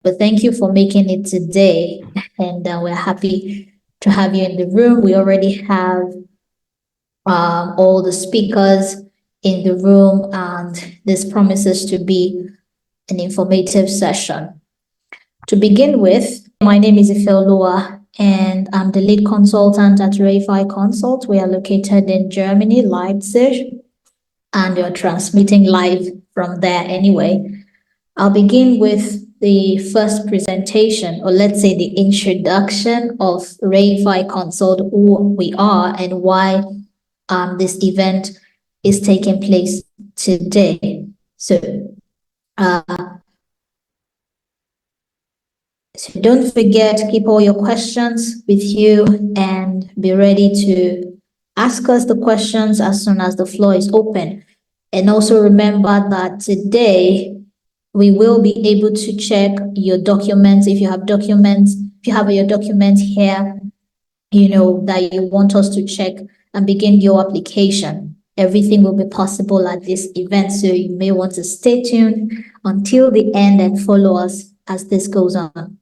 but thank you for making it today. And we're happy to have you in the room. We already have all the speakers in the room, and this promises to be an informative session. To begin with, my name is Ifelua, and I'm the lead consultant at Reify Konsult. We are located in Germany, Leipzig, and you're transmitting live from there anyway. I'll begin with the first presentation, or let's say the introduction of Reify Konsult, who we are and why this event is taking place today. So don't forget, keep all your questions with you and be ready to ask us the questions as soon as the floor is open. And also remember that today we will be able to check your documents. If you have documents, if you have your documents here, that you want us to check and begin your application. Everything will be possible at this event, so you may want to stay tuned until the end and follow us as this goes on.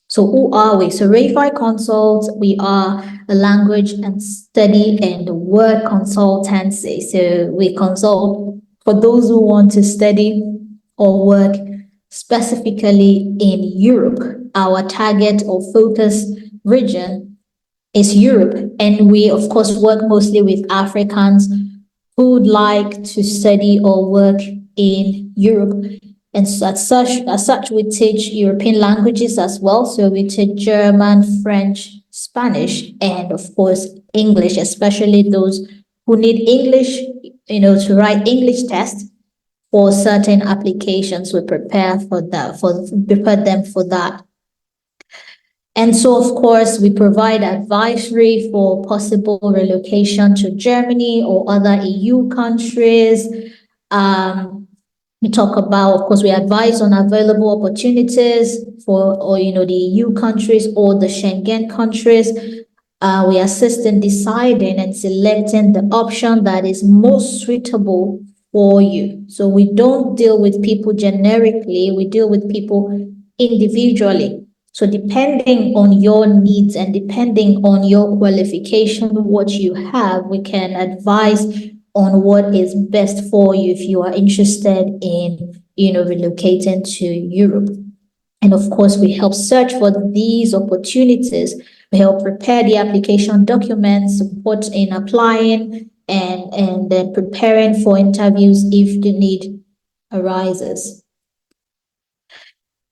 So who are we? So Reify Consult, we are a language and study and word consultancy. So we consult for those who want to study or work specifically in Europe. Our target or focus region is Europe, and we of course work mostly with Africans who would like to study or work in Europe. And as such, we teach European languages as well. So we teach German, French, Spanish, and of course English, especially those who need English, to write English tests for certain applications. We prepare for that, prepare them for that. And so, of course, we provide advisory for possible relocation to Germany or other EU countries. We talk about, of course, we advise on available opportunities for, the EU countries or the Schengen countries. We assist in deciding and selecting the option that is most suitable for you. So we don't deal with people generically, we deal with people individually. So depending on your needs and depending on your qualification, what you have, we can advise on what is best for you if you are interested in, relocating to Europe. And of course, we help search for these opportunities. We help prepare the application documents, support in applying and then preparing for interviews if the need arises.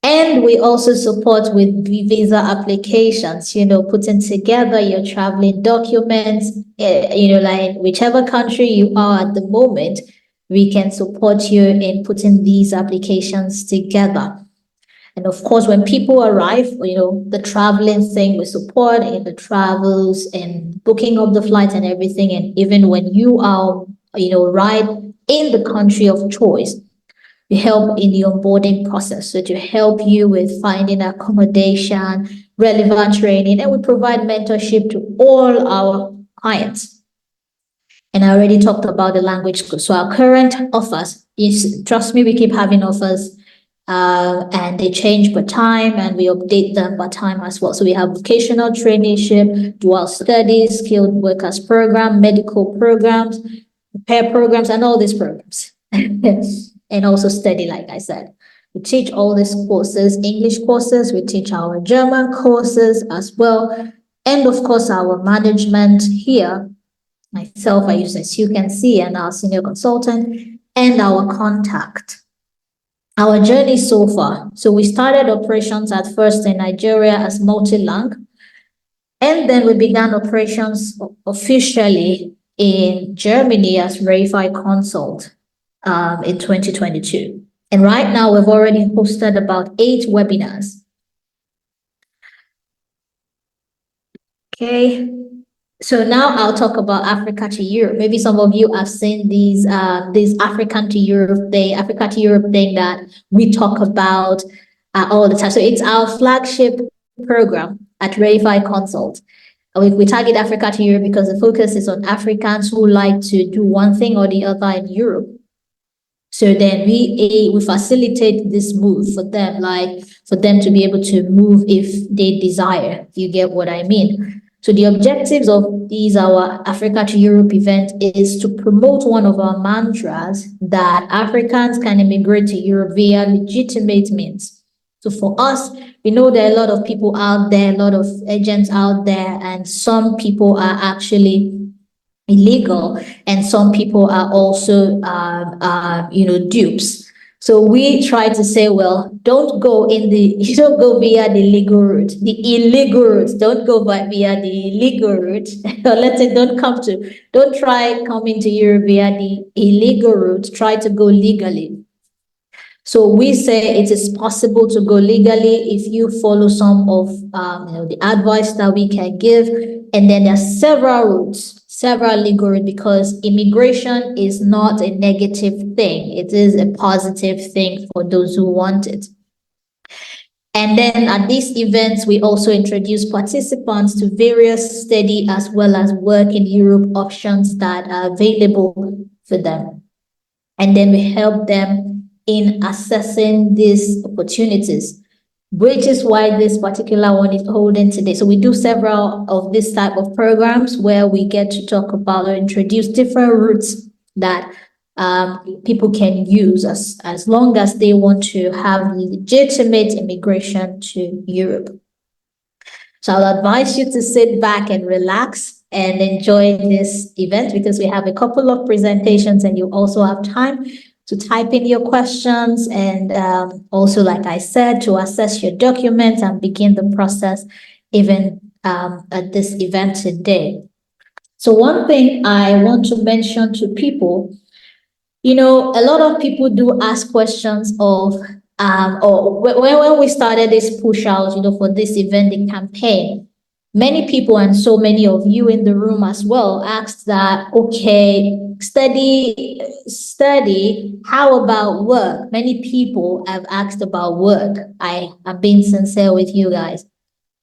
And we also support with visa applications, putting together your traveling documents, like whichever country you are at the moment, we can support you in putting these applications together. And of course, when people arrive, the traveling thing, we support in the travels and booking of the flight and everything. And even when you are, right in the country of choice, we help in the onboarding process. So to help you with finding accommodation, relevant training, and we provide mentorship to all our clients. And I already talked about the language school. So our current offers is, trust me, we keep having offers and they change per time and we update them by time as well. So we have vocational traineeship, dual studies, skilled workers program, medical programs, repair programs, and all these programs. And also study, like I said. We teach all these courses, English courses, we teach our German courses as well. And of course, our management here, myself, as you can see, and our senior consultant, and our contact. Our journey so far. So we started operations at first in Nigeria as multi-lang, and then we began operations officially in Germany as Reify Konsult in 2022. And right now we've already hosted about 8 webinars. Okay. So now I'll talk about Africa to Europe. Maybe some of you have seen these Africa to Europe thing that we talk about all the time. So it's our flagship program at Reify Konsult. We target Africa to Europe because the focus is on Africans who like to do one thing or the other in Europe. So then we facilitate this move for them, like for them to be able to move if they desire. You get what I mean? So the objectives of our Africa to Europe event is to promote one of our mantras that Africans can immigrate to Europe via legitimate means. So for us, we know there are a lot of people out there, a lot of agents out there, and some people are actually illegal, and some people are also, dupes. So we try to say, well, don't go you don't go via the legal route, the illegal route. Don't go via the illegal route. Or let's say, don't try coming to Europe via the illegal route. Try to go legally. So we say it is possible to go legally if you follow some of the advice that we can give. And then there are several routes, several legal routes, because immigration is not a negative thing. It is a positive thing for those who want it. And then at these events, we also introduce participants to various study as well as work in Europe options that are available for them. And then we help them in assessing these opportunities, which is why this particular one is holding today. So we do several of this type of programs where we get to talk about or introduce different routes that people can use as long as they want to have legitimate immigration to Europe. So I'll advise you to sit back and relax and enjoy this event, because we have a couple of presentations and you also have time to type in your questions, and also, like I said, to assess your documents and begin the process even at this event today. So one thing I want to mention to people, a lot of people do ask questions of, or when we started this push out, for this event, the campaign, many people, and so many of you in the room as well, asked that, okay, study, how about work? Many people have asked about work. I am being sincere with you guys.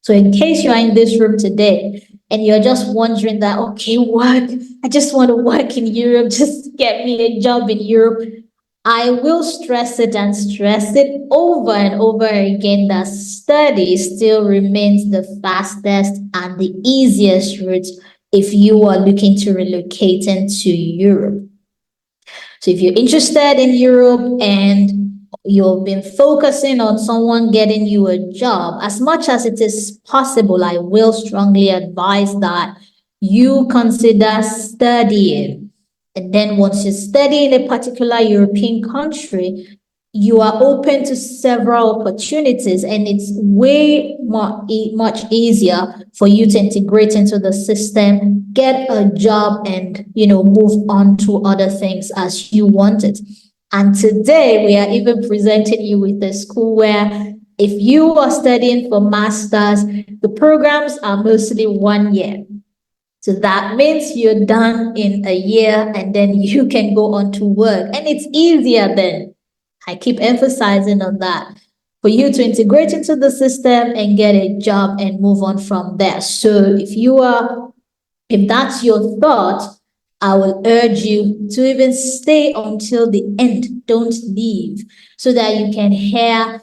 So in case you are in this room today and you're just wondering that, okay, work, I just want to work in Europe, just get me a job in Europe, I will stress it over and over again that study still remains the fastest and the easiest route if you are looking to relocate into Europe. So if you're interested in Europe and you've been focusing on someone getting you a job, as much as it is possible, I will strongly advise that you consider studying. And then once you study in a particular European country, you are open to several opportunities, and it's way much easier for you to integrate into the system, get a job, and move on to other things as you want it. And today we are even presenting you with a school where if you are studying for masters, the programs are mostly 1 year. So that means you're done in a year and then you can go on to work. And it's easier then. I keep emphasizing on that, for you to integrate into the system and get a job and move on from there. So if that's your thought, I will urge you to even stay until the end. Don't leave, so that you can hear,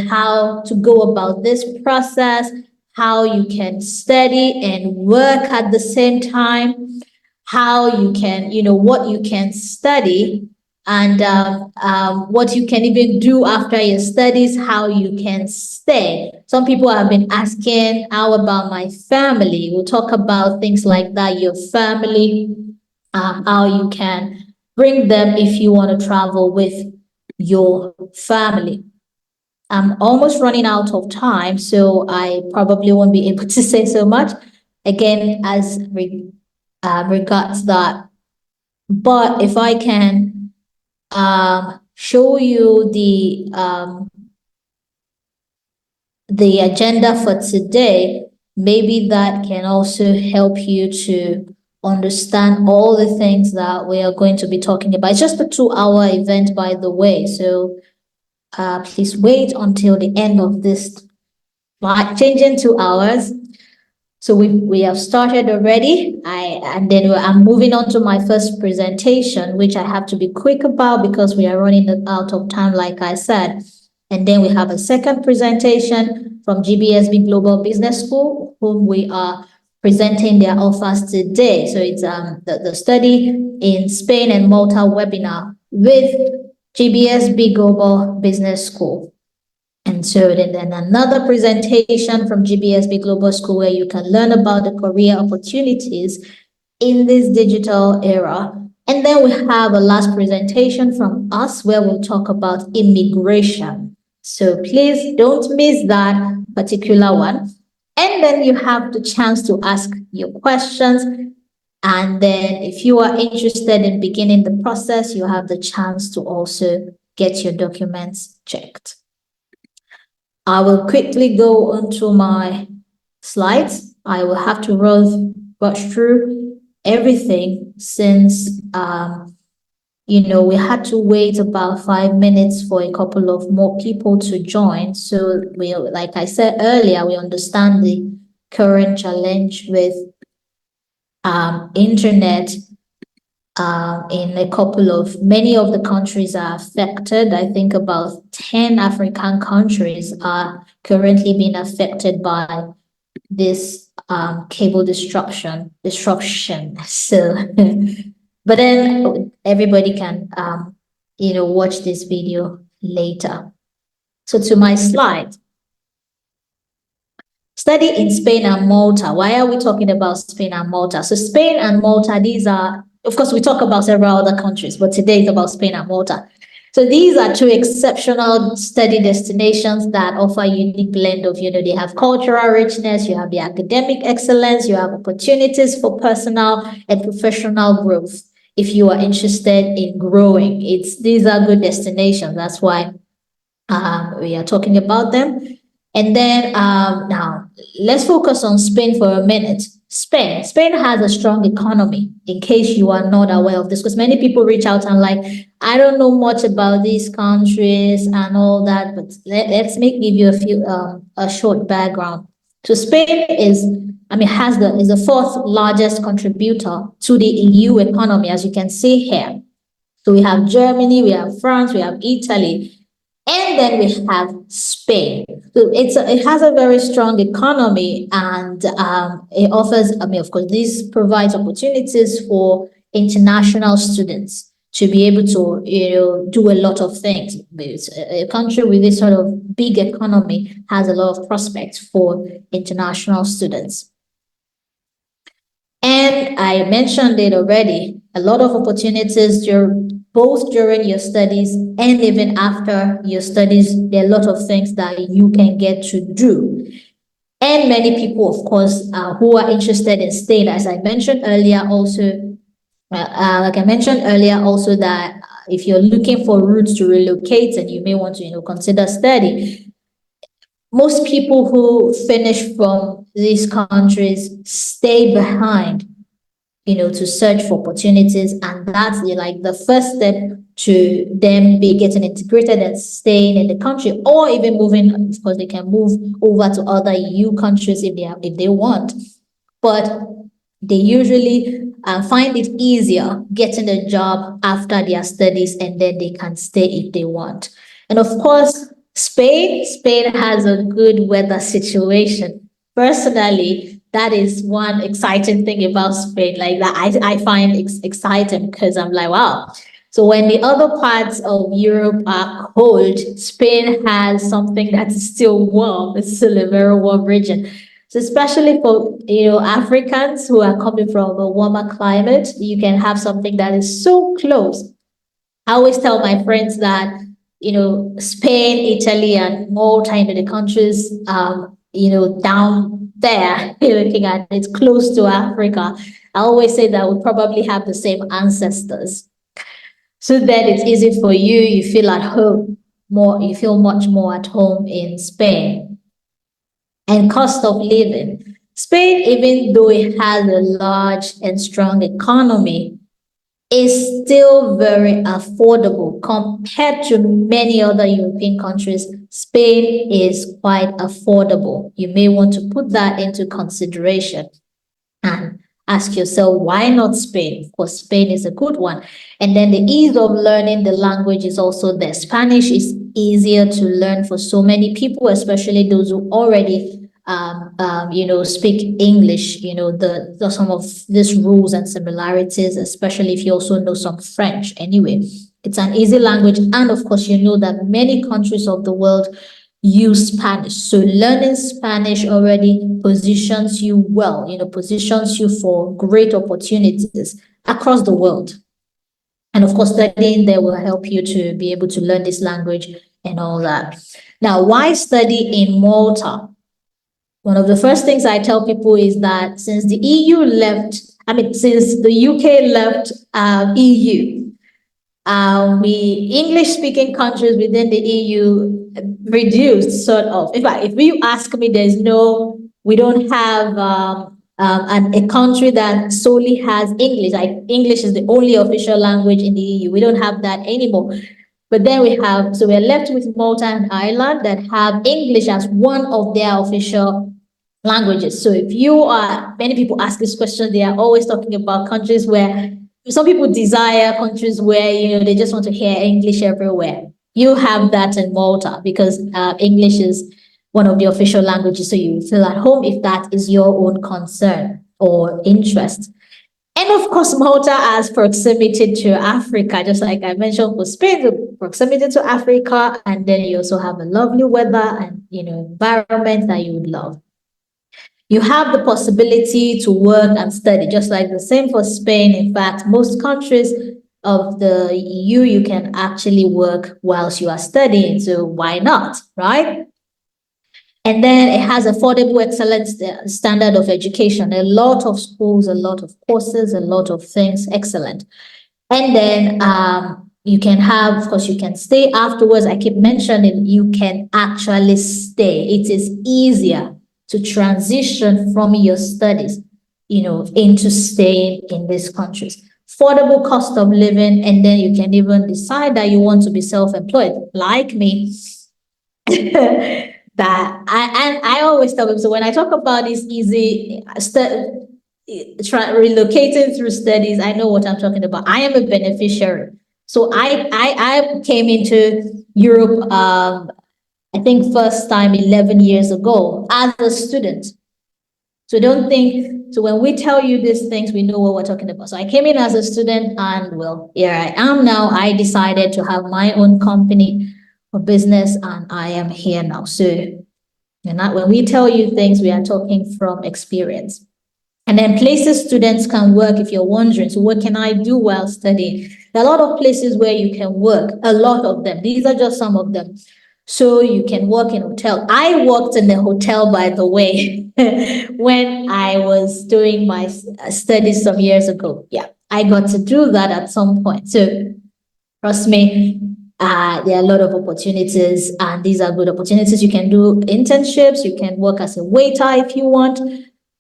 how to go about this process, how you can study and work at the same time, how you can, what you can study, and what you can even do after your studies, how you can stay. Some people have been asking, how about my family? We'll talk about things like that, your family, how you can bring them if you want to travel with your family. I'm almost running out of time, so I probably won't be able to say so much again as regards that. But if I can show you the agenda for today, maybe that can also help you to understand all the things that we are going to be talking about. It's just a 2-hour event, by the way, so please wait until the end of this, changing 2 hours. So we have started already. I'm moving on to my first presentation, which I have to be quick about because we are running out of time, like I said. And then we have a second presentation from GBSB Global Business School, whom we are presenting their offers today. So it's the study in Spain and Malta webinar with GBSB Global Business School. And so then another presentation from GBSB Global School where you can learn about the career opportunities in this digital era. And then we have a last presentation from us where we'll talk about immigration. So please don't miss that particular one. And then you have the chance to ask your questions. And then if you are interested in beginning the process, you have the chance to also get your documents checked. I will quickly go onto my slides. I will have to rush through everything since, we had to wait about 5 minutes for a couple of more people to join. So like I said earlier, we understand the current challenge with internet. Many of the countries are affected. I think about 10 African countries are currently being affected by this cable disruption. So, but then everybody can, watch this video later. So to my slide. Study in Spain and Malta. Why are we talking about Spain and Malta? So Spain and Malta, these are, of course, we talk about several other countries, but today is about Spain and Malta. So these are two exceptional study destinations that offer a unique blend of, they have cultural richness, you have the academic excellence, you have opportunities for personal and professional growth. If you are interested in growing, these are good destinations. That's why we are talking about them. And then now let's focus on Spain for a minute. Spain has a strong economy, in case you are not aware of this, because many people reach out and like, I don't know much about these countries and all that, but let's give you a short background. So Spain is the fourth largest contributor to the EU economy, as you can see here. So we have Germany, we have France, we have Italy, and then we have Spain. So it has a very strong economy, and it offers, of course, this provides opportunities for international students to be able to, do a lot of things. A country with this sort of big economy has a lot of prospects for international students. And I mentioned it already, a lot of opportunities both during your studies and even after your studies. There are a lot of things that you can get to do. And many people, of course, who are interested in staying, as I mentioned earlier, also, that if you're looking for routes to relocate and you may want to, consider study, most people who finish from these countries stay behind, to search for opportunities. And that's the first step to them be getting integrated and staying in the country, or even moving. Of course, they can move over to other EU countries if they want. But they usually find it easier getting a job after their studies, and then they can stay if they want. And of course, Spain has a good weather situation. Personally, that is one exciting thing about Spain. Like that, I find exciting because I'm like, wow. So when the other parts of Europe are cold, Spain has something that is still warm. It's still a very warm region. So especially for Africans who are coming from a warmer climate, you can have something that is so close. I always tell my friends that Spain, Italy, and Malta, the countries down there, looking at it close to Africa. I always say that we probably have the same ancestors. So then it's easy for you. You feel at home more. You feel much more at home in Spain. And cost of living. Spain, even though it has a large and strong economy, is still very affordable compared to many other European countries. Spain is quite affordable. You may want to put that into consideration and ask yourself, why not Spain? Of course, Spain is a good one. And then the ease of learning the language is also there. Spanish is easier to learn for so many people, especially those who already speak English, the some of these rules and similarities, especially if you also know some French. Anyway, it's an easy language. And of course, you know that many countries of the world use Spanish. So learning Spanish already positions you well, positions you for great opportunities across the world. And of course, studying there will help you to be able to learn this language and all that. Now, why study in Malta? One of the first things I tell people is that since the EU left, since the UK left EU, we English-speaking countries within the EU reduced, sort of. In fact, if you ask me, we don't have a country that solely has English. Like English is the only official language in the EU. We don't have that anymore. But then we're left with Malta and Ireland that have English as one of their official languages. So many people ask this question, they are always talking about countries where some people desire countries where, they just want to hear English everywhere. You have that in Malta because English is one of the official languages. So you feel at home if that is your own concern or interest. And of course, Malta has proximity to Africa, just like I mentioned for Spain, the proximity to Africa. And then you also have a lovely weather and, environment that you would love. You have the possibility to work and study, just like the same for Spain. In fact, most countries of the EU, you can actually work whilst you are studying. So why not, right? And then it has affordable, excellent standard of education. A lot of schools, a lot of courses, a lot of things, excellent. And then you can have, of course, you can stay afterwards. I keep mentioning you can actually stay. It is easier to transition from your studies, into staying in these countries. Affordable cost of living, and then you can even decide that you want to be self-employed, like me. I always tell people, so when I talk about this easy relocating through studies, I know what I'm talking about. I am a beneficiary. So I came into Europe, I think first time 11 years ago as a student. So don't think, so when we tell you these things, we know what we're talking about. So I came in as a student and well, here I am now. I decided to have my own company for business and I am here now. So when we tell you things, we are talking from experience. And then places students can work, if you're wondering, so what can I do while studying? There are a lot of places where you can work, a lot of them. These are just some of them. So you can work in hotel. I worked in the hotel, by the way, when I was doing my studies some years ago. Yeah, I got to do that at some point. So trust me, there are a lot of opportunities and these are good opportunities. You can do internships. You can work as a waiter if you want.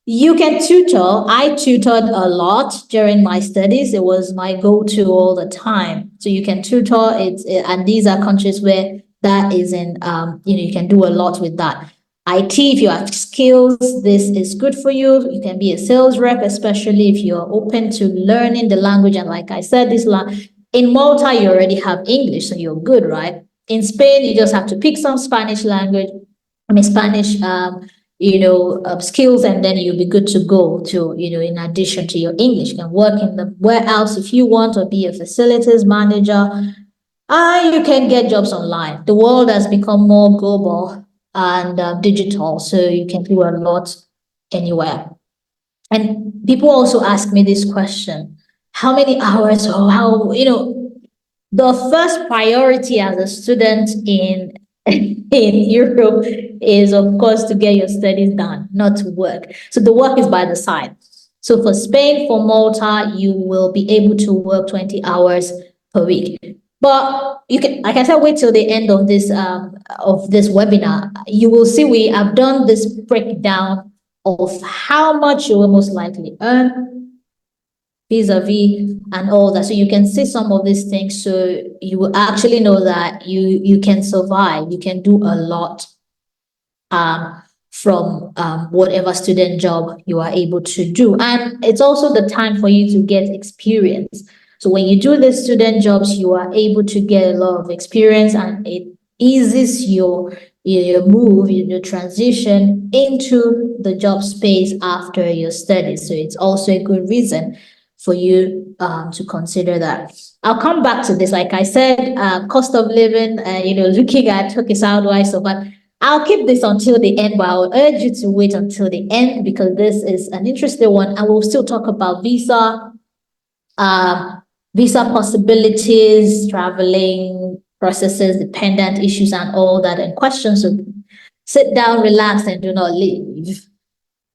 You can tutor. I tutored a lot during my studies. It was my go-to all the time. So you can tutor it, and these are countries where that is in, you can do a lot with that. IT, if you have skills, this is good for you. You can be a sales rep, especially if you're open to learning the language. And like I said, in Malta, you already have English, so you're good, right? In Spain, you just have to pick some Spanish language, Spanish, skills, and then you'll be good to go to, in addition to your English. You can work in the warehouse if you want, or be a facilities manager. You can get jobs online. The world has become more global and digital, so you can do a lot anywhere. And people also ask me this question, how many hours or the first priority as a student in Europe is, of course, to get your studies done, not to work. So the work is by the side. So for Spain, for Malta, you will be able to work 20 hours per week. But you can, like I said, wait till the end of this webinar. You will see we have done this breakdown of how much you will most likely earn, vis-a-vis and all that. So you can see some of these things, so you will actually know that you can survive, you can do a lot from whatever student job you are able to do. And it's also the time for you to get experience. So when you do the student jobs, you are able to get a lot of experience, and it eases your move, your transition into the job space after your studies. So it's also a good reason for you to consider that. I'll come back to this. Like I said, cost of living, looking at, okay, so how do I survive? I'll keep this until the end, but I'll urge you to wait until the end because this is an interesting one. And we'll still talk about visa possibilities, traveling processes, dependent issues, and all that, and questions. So sit down, relax, and do not leave.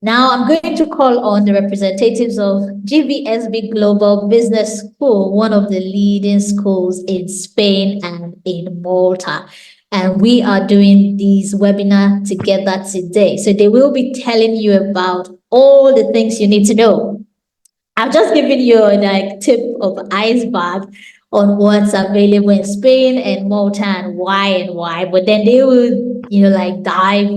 Now I'm going to call on the representatives of GBSB Global Business School, one of the leading schools in Spain and in Malta. And we are doing this webinar together today. So they will be telling you about all the things you need to know. I've just given you like tip of iceberg on what's available in Spain and Malta and why, but then they will, like dive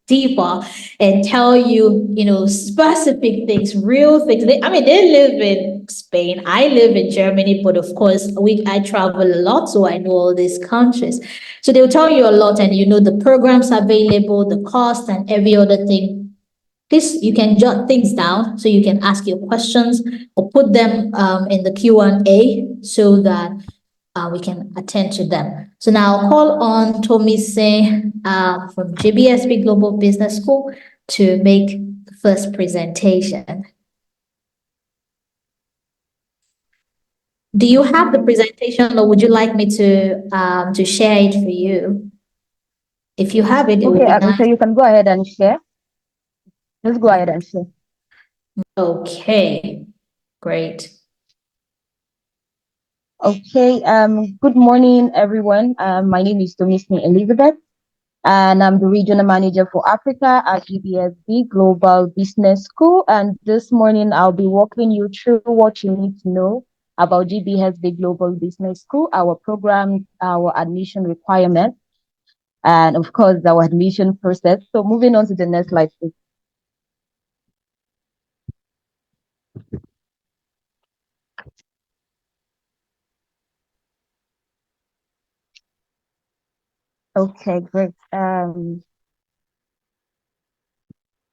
deeper and tell you, specific things, real things. They live in Spain. I live in Germany, but of course, I travel a lot, so I know all these countries. So they'll tell you a lot, and the programs available, the cost, and every other thing. This, you can jot things down so you can ask your questions or put them in the Q&A so that we can attend to them. So now I'll call on Tommy Singh from GBSB Global Business School to make the first presentation. Do you have the presentation, or would you like me to share it for you? If you have it, it would be nice. So you can go ahead and share. Just go ahead and share. Okay, great. Okay, good morning, everyone. My name is Tomisni Elizabeth, and I'm the Regional Manager for Africa at GBSB Global Business School. And this morning, I'll be walking you through what you need to know about GBSB Global Business School, our program, our admission requirements, and of course, our admission process. So moving on to the next slide, please. Okay, great.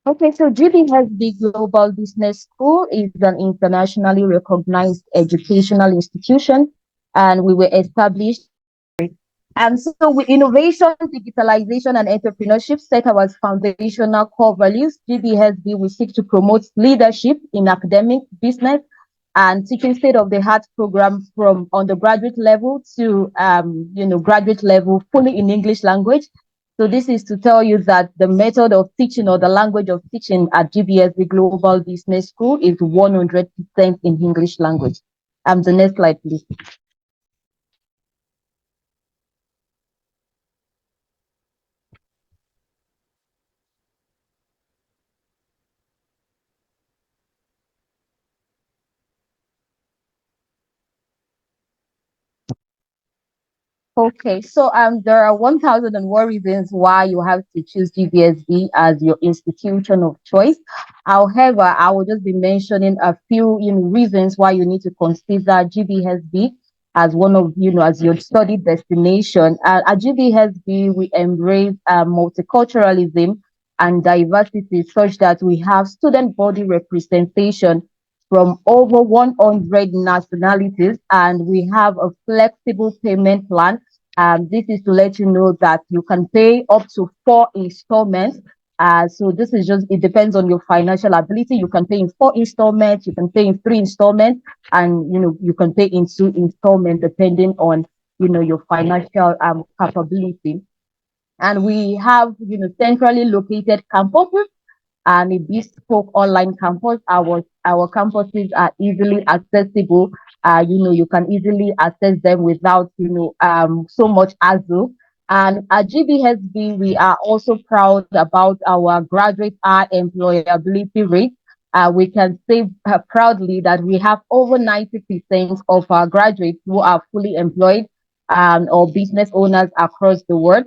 Okay, so GBSB Global Business School is an internationally recognized educational institution, and we were established. And so with innovation, digitalization, and entrepreneurship set our foundational core values. GBSB will seek to promote leadership in academic, business, and teaching state-of-the-art program from undergraduate level to graduate level fully in English language. So this is to tell you that the method of teaching or the language of teaching at GBSB Global Business School is 100% in English language. The next slide, please. Okay, so there are 1,001 reasons why you have to choose GBSB as your institution of choice. However, I will just be mentioning a few reasons why you need to consider GBSB as one of as your study destination. At GBSB, we embrace multiculturalism and diversity such that we have student body representation from over 100 nationalities, and we have a flexible payment plan. This is to let you know that you can pay up to 4 installments. So this is it depends on your financial ability. You can pay in 4 installments, you can pay in 3 installments, and you can pay in 2 installments depending on your financial capability. And we have centrally located campuses and a bespoke online campus. Our campuses are easily accessible. You can easily access them without so much hassle. And at GBSB, we are also proud about our graduate employability rate. we can say proudly that we have over 90% of our graduates who are fully employed or business owners across the world.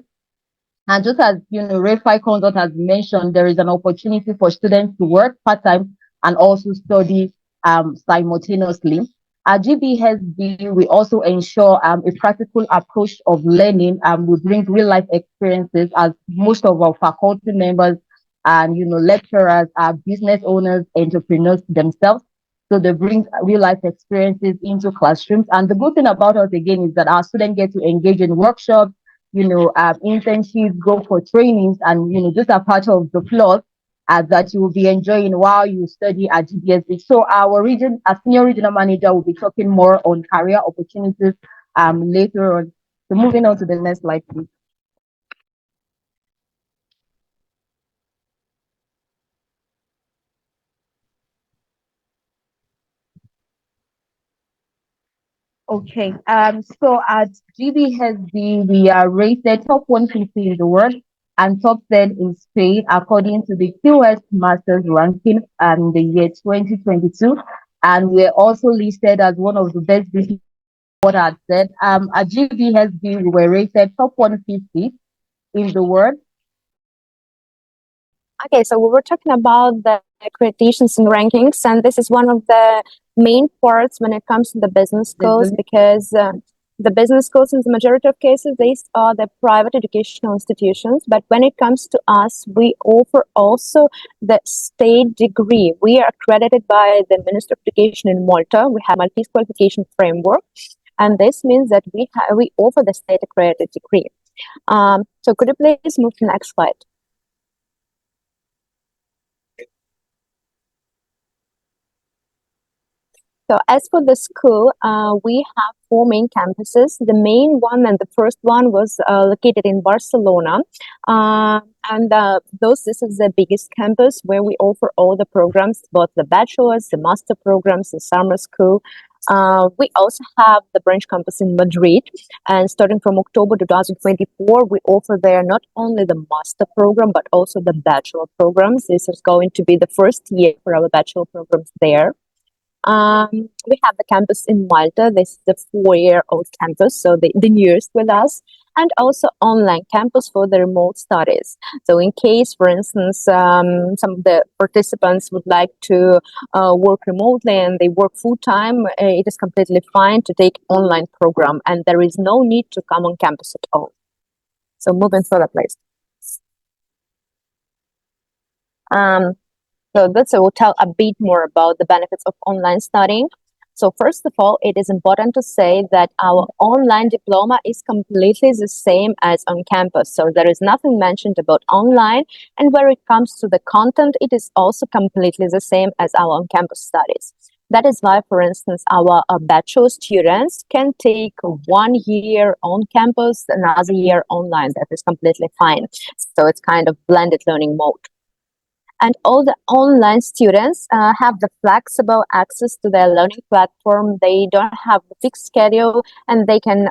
And just as Reify Konsult has mentioned, there is an opportunity for students to work part-time and also study simultaneously. At GBSB, we also ensure a practical approach of learning. We bring real-life experiences, as most of our faculty members and lecturers are business owners, entrepreneurs themselves. So they bring real-life experiences into classrooms. And the good thing about us again is that our students get to engage in workshops, internships, go for trainings, and these are part of the plus that you will be enjoying while you study at GBSB. So our senior regional manager will be talking more on career opportunities later on. So moving on to the next slide, please. Okay. So at GBSB, we are rated top 150 in the world and top 10 in Spain according to the QS Masters ranking in the year 2022. And we're also listed as one of the best business. What I said. At GBSB, we were rated top 150 in the world. Okay, so we were talking about the accreditations and rankings, and this is one of the main parts when it comes to the business schools, because the business schools, in the majority of cases, these are the private educational institutions. But when it comes to us, we offer also the state degree. We are accredited by the Minister of Education in Malta. We have Maltese qualification framework, and this means that we offer the state accredited degree. So could you please move to the next slide? So as for the school, we have 4 main campuses. The main one and the first one was located in Barcelona. This is the biggest campus where we offer all the programs, both the bachelor's, the master programs, the summer school. We also have the branch campus in Madrid, and starting from October 2024, we offer there not only the master program, but also the bachelor programs. This is going to be the first year for our bachelor programs there. We have the campus in Malta. This is the 4-year-old campus, so the newest with us, and also online campus for the remote studies. So in case, for instance, some of the participants would like to work remotely and they work full-time, it is completely fine to take online program, and there is no need to come on campus at all. So moving further, please. So that's will tell a bit more about the benefits of online studying. So first of all, it is important to say that our online diploma is completely the same as on campus. So there is nothing mentioned about online. And where it comes to the content, it is also completely the same as our on-campus studies. That is why, for instance, our bachelor students can take 1 year on campus, another year online. That is completely fine. So it's kind of blended learning mode. And all the online students have the flexible access to their learning platform. They don't have a fixed schedule, and they can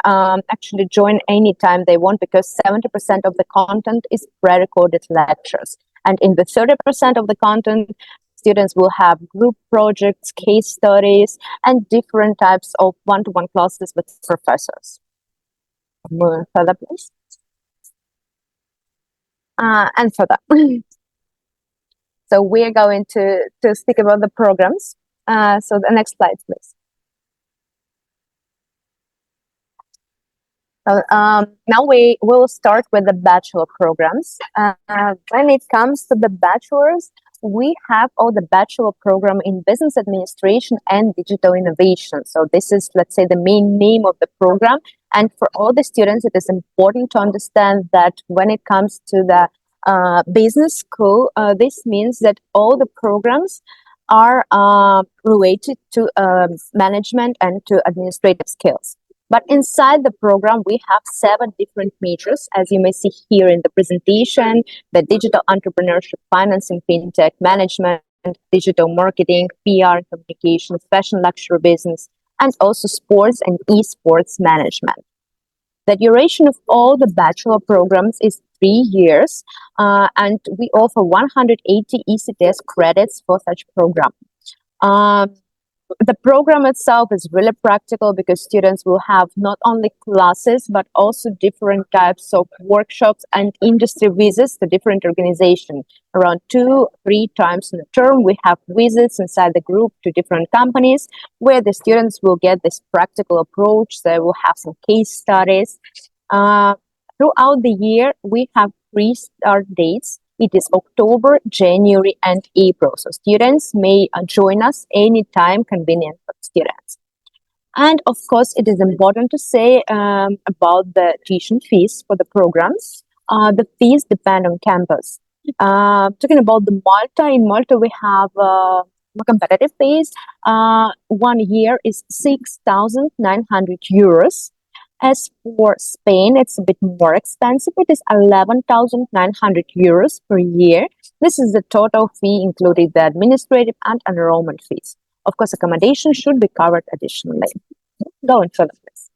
actually join anytime they want, because 70% of the content is pre-recorded lectures. And in the 30% of the content, students will have group projects, case studies, and different types of one-to-one classes with professors. Moving further, please. And further. So we're going to speak about the programs. So the next slide, please. Now we will start with the bachelor programs. When it comes to the bachelors, we have all the bachelor program in business administration and digital innovation. So this is, let's say, the main name of the program. And for all the students, it is important to understand that when it comes to the business school, this means that all the programs are related to management and to administrative skills. But inside the program, we have 7 different majors, as you may see here in the presentation: the digital entrepreneurship, financing, fintech, management, digital marketing, PR and communications, fashion luxury business, and also sports and esports management. The duration of all the bachelor programs is 3 years, and we offer 180 ECTS credits for such program. The program itself is really practical because students will have not only classes, but also different types of workshops and industry visits to different organizations. Around 2-3 times in a term, we have visits inside the group to different companies where the students will get this practical approach. They will have some case studies. Throughout the year, we have 3 start dates. It is October, January, and April. So students may join us anytime convenient for students. And of course, it is important to say about the tuition fees for the programs. The fees depend on campus. Talking about the Malta, in Malta we have more competitive fees. 1 year is 6,900 euros. As for Spain, it's a bit more expensive. It is 11,900 euros per year. This is the total fee, including the administrative and enrollment fees. Of course, accommodation should be covered additionally. Go on, Philip, please.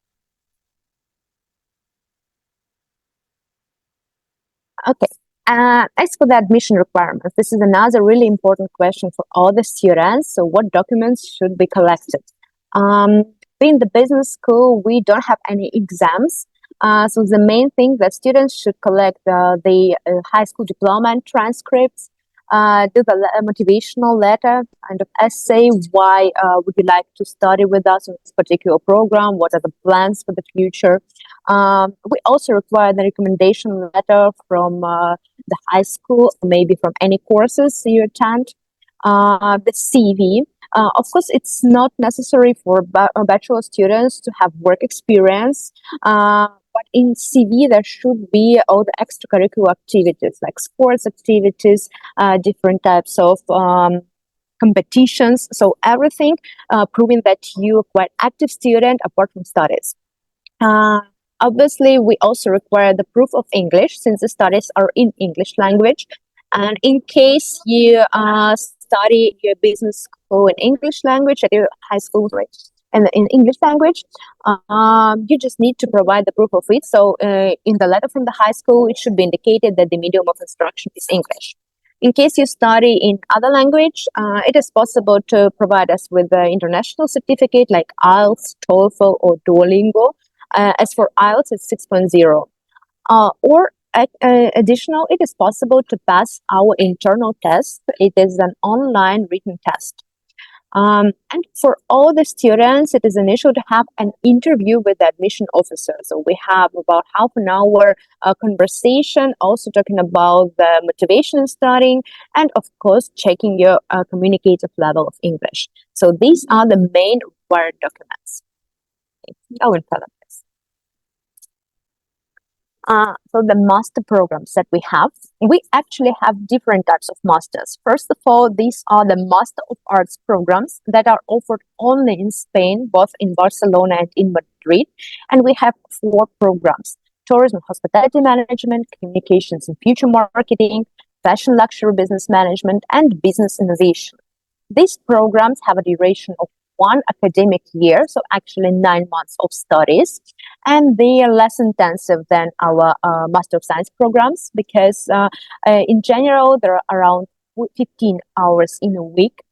Okay. As for the admission requirements, this is another really important question for all the students. So what documents should be collected? In the business school, we don't have any exams. So the main thing that students should collect the high school diploma and transcripts, do the motivational letter, kind of essay, why would you like to study with us in this particular program, what are the plans for the future. We also require the recommendation letter from the high school, maybe from any courses you attend, the CV. Of course, it's not necessary for bachelor students to have work experience, but in CV there should be all the extracurricular activities like sports activities, different types of competitions. So everything proving that you are quite active student apart from studies. Obviously, we also require the proof of English since the studies are in English language. And in case you study your business school in English language at your high school, right, and in English language, you just need to provide the proof of it. So in the letter from the high school, it should be indicated that the medium of instruction is English. In case you study in other language, it is possible to provide us with the international certificate like IELTS, TOEFL, or Duolingo. As for IELTS, it's 6.0. Or additional, it is possible to pass our internal test. It is an online written test. And for all the students, it is an issue to have an interview with the admission officer. So we have about half an hour conversation, also talking about the motivation in studying, and of course, checking your communicative level of English. So these are the main required documents. Owen, Philip. So the master programs that we actually have different types of masters. First of all, these are the Master of Arts programs that are offered only in Spain, both in Barcelona and in Madrid. And we have 4 programs: Tourism, Hospitality Management, Communications and Future Marketing, Fashion Luxury Business Management, and Business Innovation. These programs have a duration of 1 academic year, so actually 9 months of studies, and they are less intensive than our Master of Science programs because in general there are around 15 hours in a week,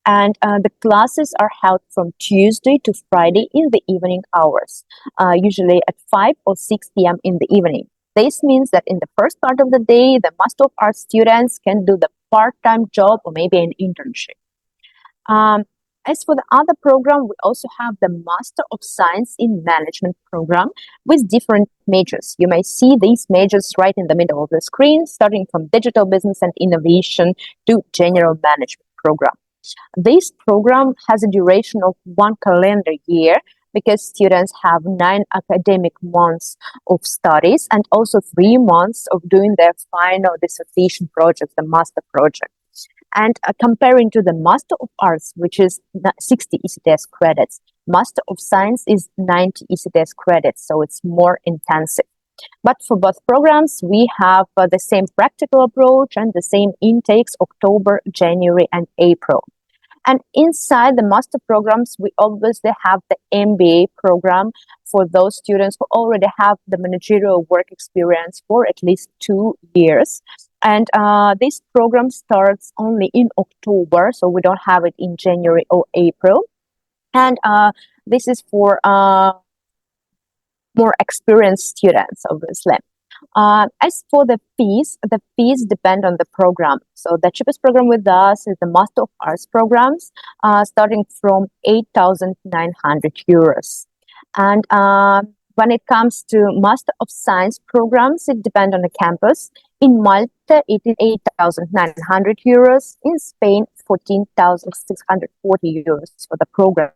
and the classes are held from Tuesday to Friday in the evening hours, usually at 5 or 6 p.m. in the evening. This means that in the first part of the day, the Master of Arts students can do the part-time job or maybe an internship. As for the other program, we also have the Master of Science in Management program with different majors. You may see these majors right in the middle of the screen, starting from Digital Business and Innovation to General Management program. This program has a duration of 1 calendar year because students have 9 academic months of studies and also 3 months of doing their final dissertation project, the master project. And comparing to the Master of Arts, which is 60 ECTS credits, Master of Science is 90 ECTS credits, so it's more intensive. But for both programs, we have the same practical approach and the same intakes, October, January, and April. And inside the master programs, we obviously have the MBA program for those students who already have the managerial work experience for at least 2 years. And this program starts only in October, so we don't have it in January or April. And this is for more experienced students, obviously. As for the fees depend on the program. So the cheapest program with us is the Master of Arts programs, starting from 8,900 euros. And when it comes to Master of Science programs, it depends on the campus. In Malta, it is 8,900 euros. In Spain, 14,640 euros for the program.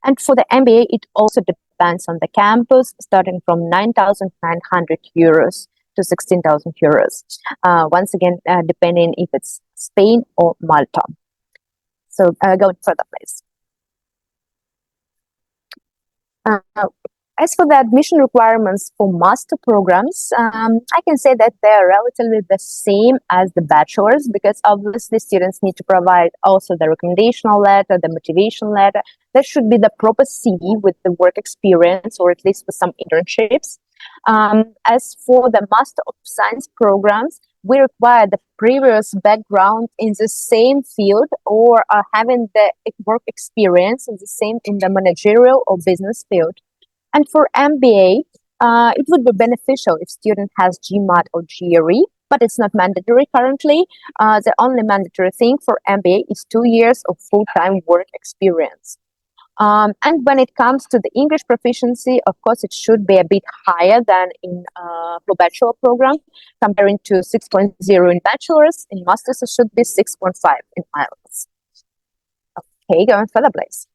And for the MBA, it also depends on the campus, starting from 9,900 euros to 16,000 euros. Once again, depending if it's Spain or Malta. So going further, please. As for the admission requirements for master programs, I can say that they are relatively the same as the bachelor's, because obviously students need to provide also the recommendational letter, the motivation letter. There should be the proper CV with the work experience, or at least with some internships. As for the Master of Science programs, we require the previous background in the same field, or having the work experience in the same in the managerial or business field. And for MBA, it would be beneficial if student has GMAT or GRE, but it's not mandatory currently. The only mandatory thing for MBA is 2 years of full-time work experience. And when it comes to the English proficiency, of course, it should be a bit higher than in for bachelor program, comparing to 6.0 in bachelor's. In master's, it should be 6.5 in IELTS. Okay, going further, please.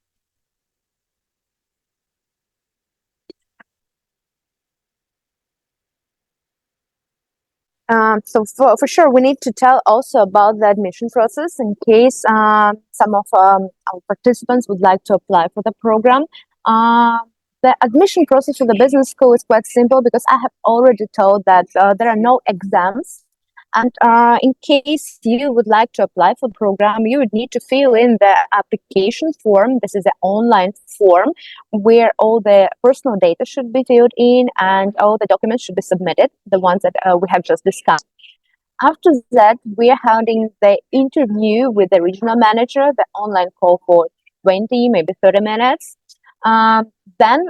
So for sure, we need to tell also about the admission process in case some of our participants would like to apply for the program. The admission process for the business school is quite simple, because I have already told that there are no exams. And in case you would like to apply for the program, you would need to fill in the application form. This is an online form where all the personal data should be filled in and all the documents should be submitted, the ones that we have just discussed. After that, we are holding the interview with the regional manager, the online call for 20, maybe 30 minutes. Then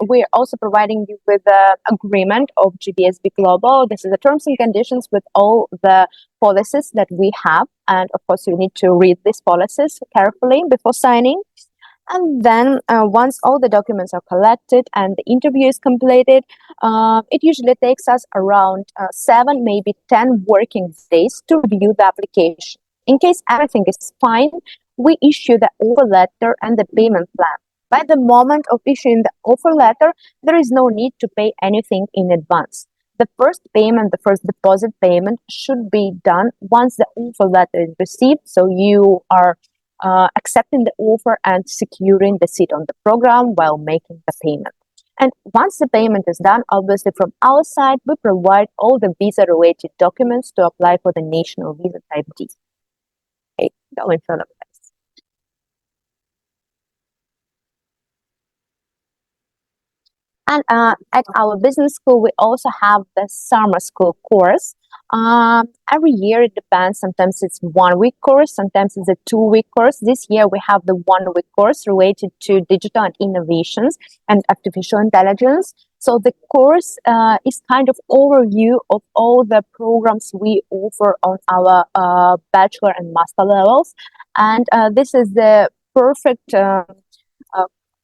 we're also providing you with the agreement of GBSB Global. This is the terms and conditions with all the policies that we have. And of course, you need to read these policies carefully before signing. And then once all the documents are collected and the interview is completed, it usually takes us around 7, maybe 10 working days to review the application. In case everything is fine, we issue the offer letter and the payment plan. By the moment of issuing the offer letter, there is no need to pay anything in advance. The first payment, the first deposit payment should be done once the offer letter is received. So you are accepting the offer and securing the seat on the program while making the payment. And once the payment is done, obviously from our side, we provide all the visa-related documents to apply for the national visa type D. Okay, go in front of us. And at our business school, we also have the summer school course. Every year it depends. Sometimes it's 1 week course, sometimes it's a 2-week course. This year we have the 1 week course related to digital and innovations and artificial intelligence. So the course is kind of overview of all the programs we offer on our bachelor and master levels. And this is the perfect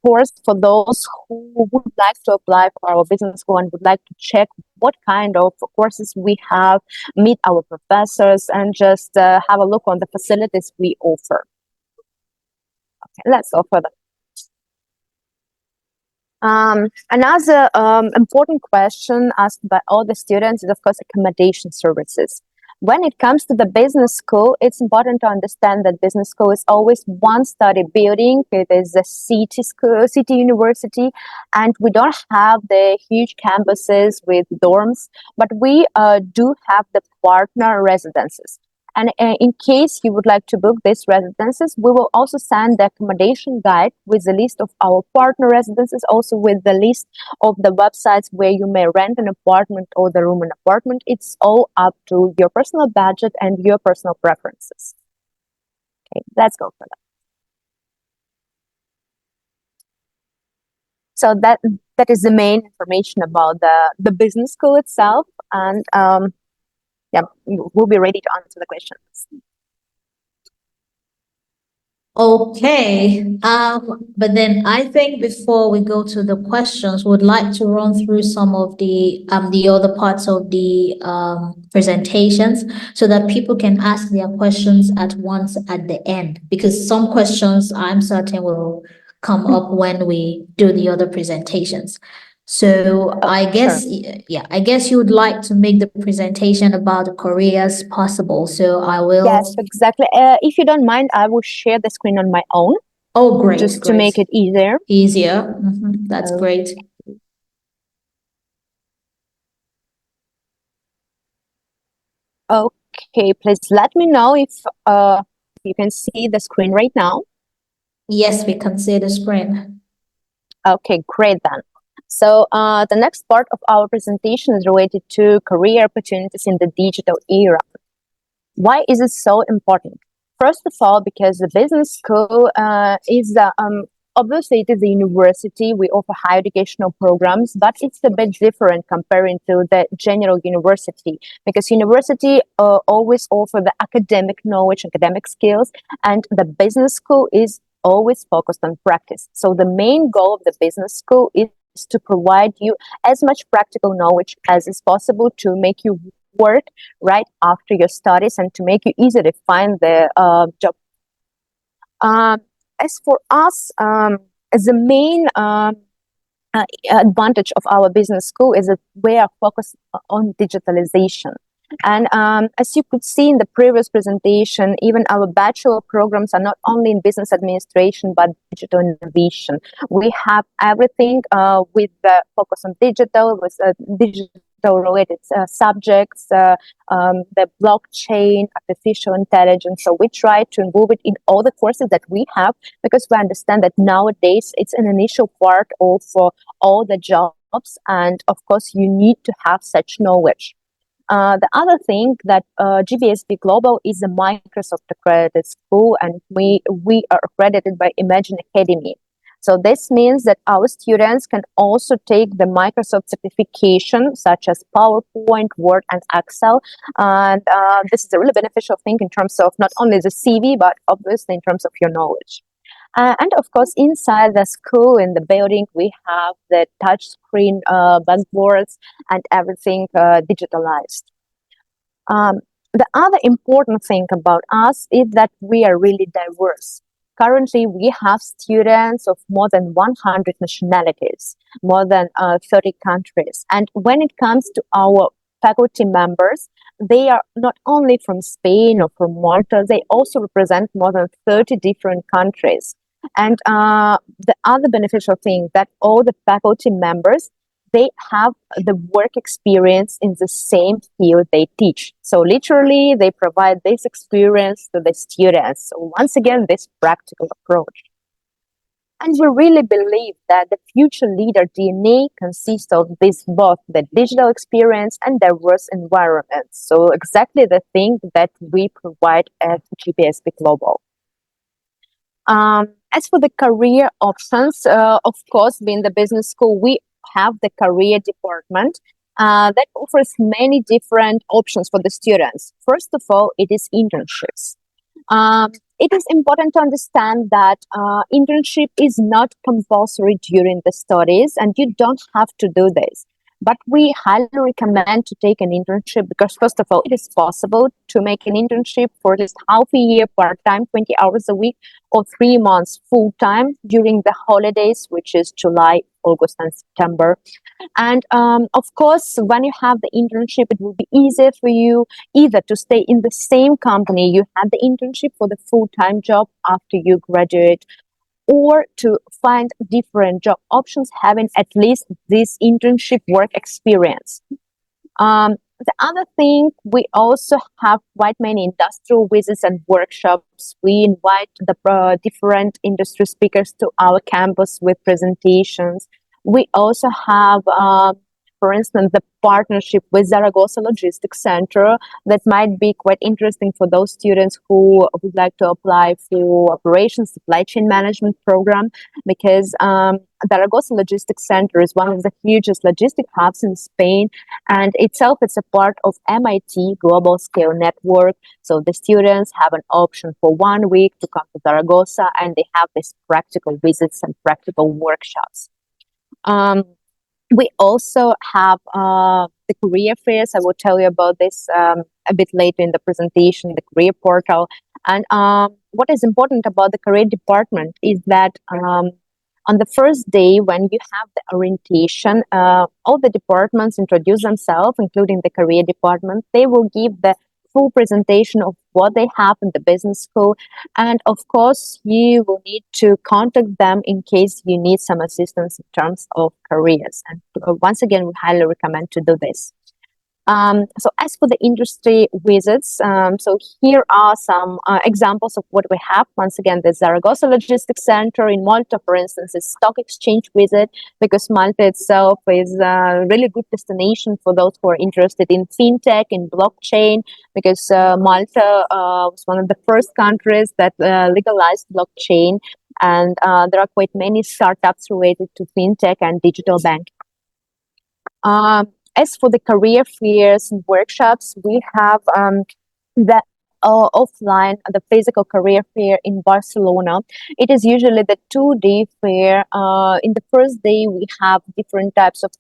course for those who would like to apply for our business school and would like to check what kind of courses we have, meet our professors, and just have a look on the facilities we offer. Okay, let's go further. Another important question asked by all the students is, of course, accommodation services. When it comes to the business school, it's important to understand that business school is always one study building. It is a city school, city university, and we don't have the huge campuses with dorms, but we do have the partner residences. And in case you would like to book these residences, we will also send the accommodation guide with the list of our partner residences, also with the list of the websites where you may rent an apartment or the room in apartment. It's all up to your personal budget and your personal preferences. Okay, let's go for that. So that is the main information about the business school itself, and yeah, we'll be ready to answer the questions. Okay, but then I think before we go to the questions, we'd like to run through some of the other parts of the presentations so that people can ask their questions at once at the end, because some questions I'm certain will come up when we do the other presentations. So I guess, yeah, I guess you would like to make the presentation about the careers possible. So I will. Yes, exactly. If you don't mind, I will share the screen on my own. Oh, great. Just to make it easier. Easier. That's great. Okay, please let me know if you can see the screen right now. Yes, we can see the screen. Okay, great then. So the next part of our presentation is related to career opportunities in the digital era. Why is it so important? First of all, because the business school is obviously it is a university. We offer higher educational programs, but it's a bit different comparing to the general university, because university always offer the academic knowledge, academic skills, and the business school is always focused on practice. So the main goal of the business school is to provide you as much practical knowledge as is possible to make you work right after your studies and to make you easy to find the job. As for us, as the main advantage of our business school is that we are focused on digitalization. And as you could see in the previous presentation, even our bachelor programs are not only in business administration, but digital innovation. We have everything with the focus on digital, with digital-related subjects, the blockchain, artificial intelligence. So we try to involve it in all the courses that we have, because we understand that nowadays it's an initial part of all the jobs. And of course, you need to have such knowledge. The other thing that GBSB Global is a Microsoft accredited school, and we are accredited by Imagine Academy. So this means that our students can also take the Microsoft certification, such as PowerPoint, Word, and Excel. And this is a really beneficial thing in terms of not only the CV, but obviously in terms of your knowledge. And of course, inside the school, in the building, we have the touch screen blackboards and everything digitalized. The other important thing about us is that we are really diverse. Currently, we have students of more than 100 nationalities, more than 30 countries. And when it comes to our faculty members, they are not only from Spain or from Malta, they also represent more than 30 different countries. And the other beneficial thing that all the faculty members, they have the work experience in the same field they teach. So literally, they provide this experience to the students. So once again, this practical approach. And we really believe that the future leader DNA consists of this, both the digital experience and diverse environment. So exactly the thing that we provide at GBSB Global. As for the career options, of course, being the business school, we have the career department that offers many different options for the students. First of all, it is internships. It is important to understand that internship is not compulsory during the studies, and you don't have to do this. But we highly recommend to take an internship because, first of all, it is possible to make an internship for at least half a year part-time, 20 hours a week, or 3 months full-time during the holidays, which is July, August, and September. And of course, when you have the internship, it will be easier for you either to stay in the same company you had the internship for the full-time job after you graduate, or to find different job options having at least this internship work experience. The other thing, we also have quite many industrial visits and workshops. We invite the different industry speakers to our campus with presentations. We also have, for instance, the partnership with Zaragoza Logistics Center that might be quite interesting for those students who would like to apply for operations supply chain management program, because Zaragoza Logistics Center is one of the hugest logistic hubs in Spain, and itself it's a part of MIT Global Scale Network. So the students have an option for 1 week to come to Zaragoza, and they have these practical visits and practical workshops. We also have the career fairs. I will tell you about this a bit later in the presentation, the career portal. And what is important about the career department is that on the first day, when you have the orientation, all the departments introduce themselves, including the career department. They will give the full presentation of what they have in the business school. And of course, you will need to contact them in case you need some assistance in terms of careers. And once again, we highly recommend to do this. So as for the industry visits, so here are some examples of what we have. Once again, the Zaragoza Logistics Center in Malta, for instance, is stock exchange visit, because Malta itself is a really good destination for those who are interested in fintech, in blockchain, because Malta was one of the first countries that legalized blockchain, and there are quite many startups related to fintech and digital banking. As for the career fairs and workshops, we have the offline, the physical career fair in Barcelona. It is usually the 2-day fair. In the first day, we have different types of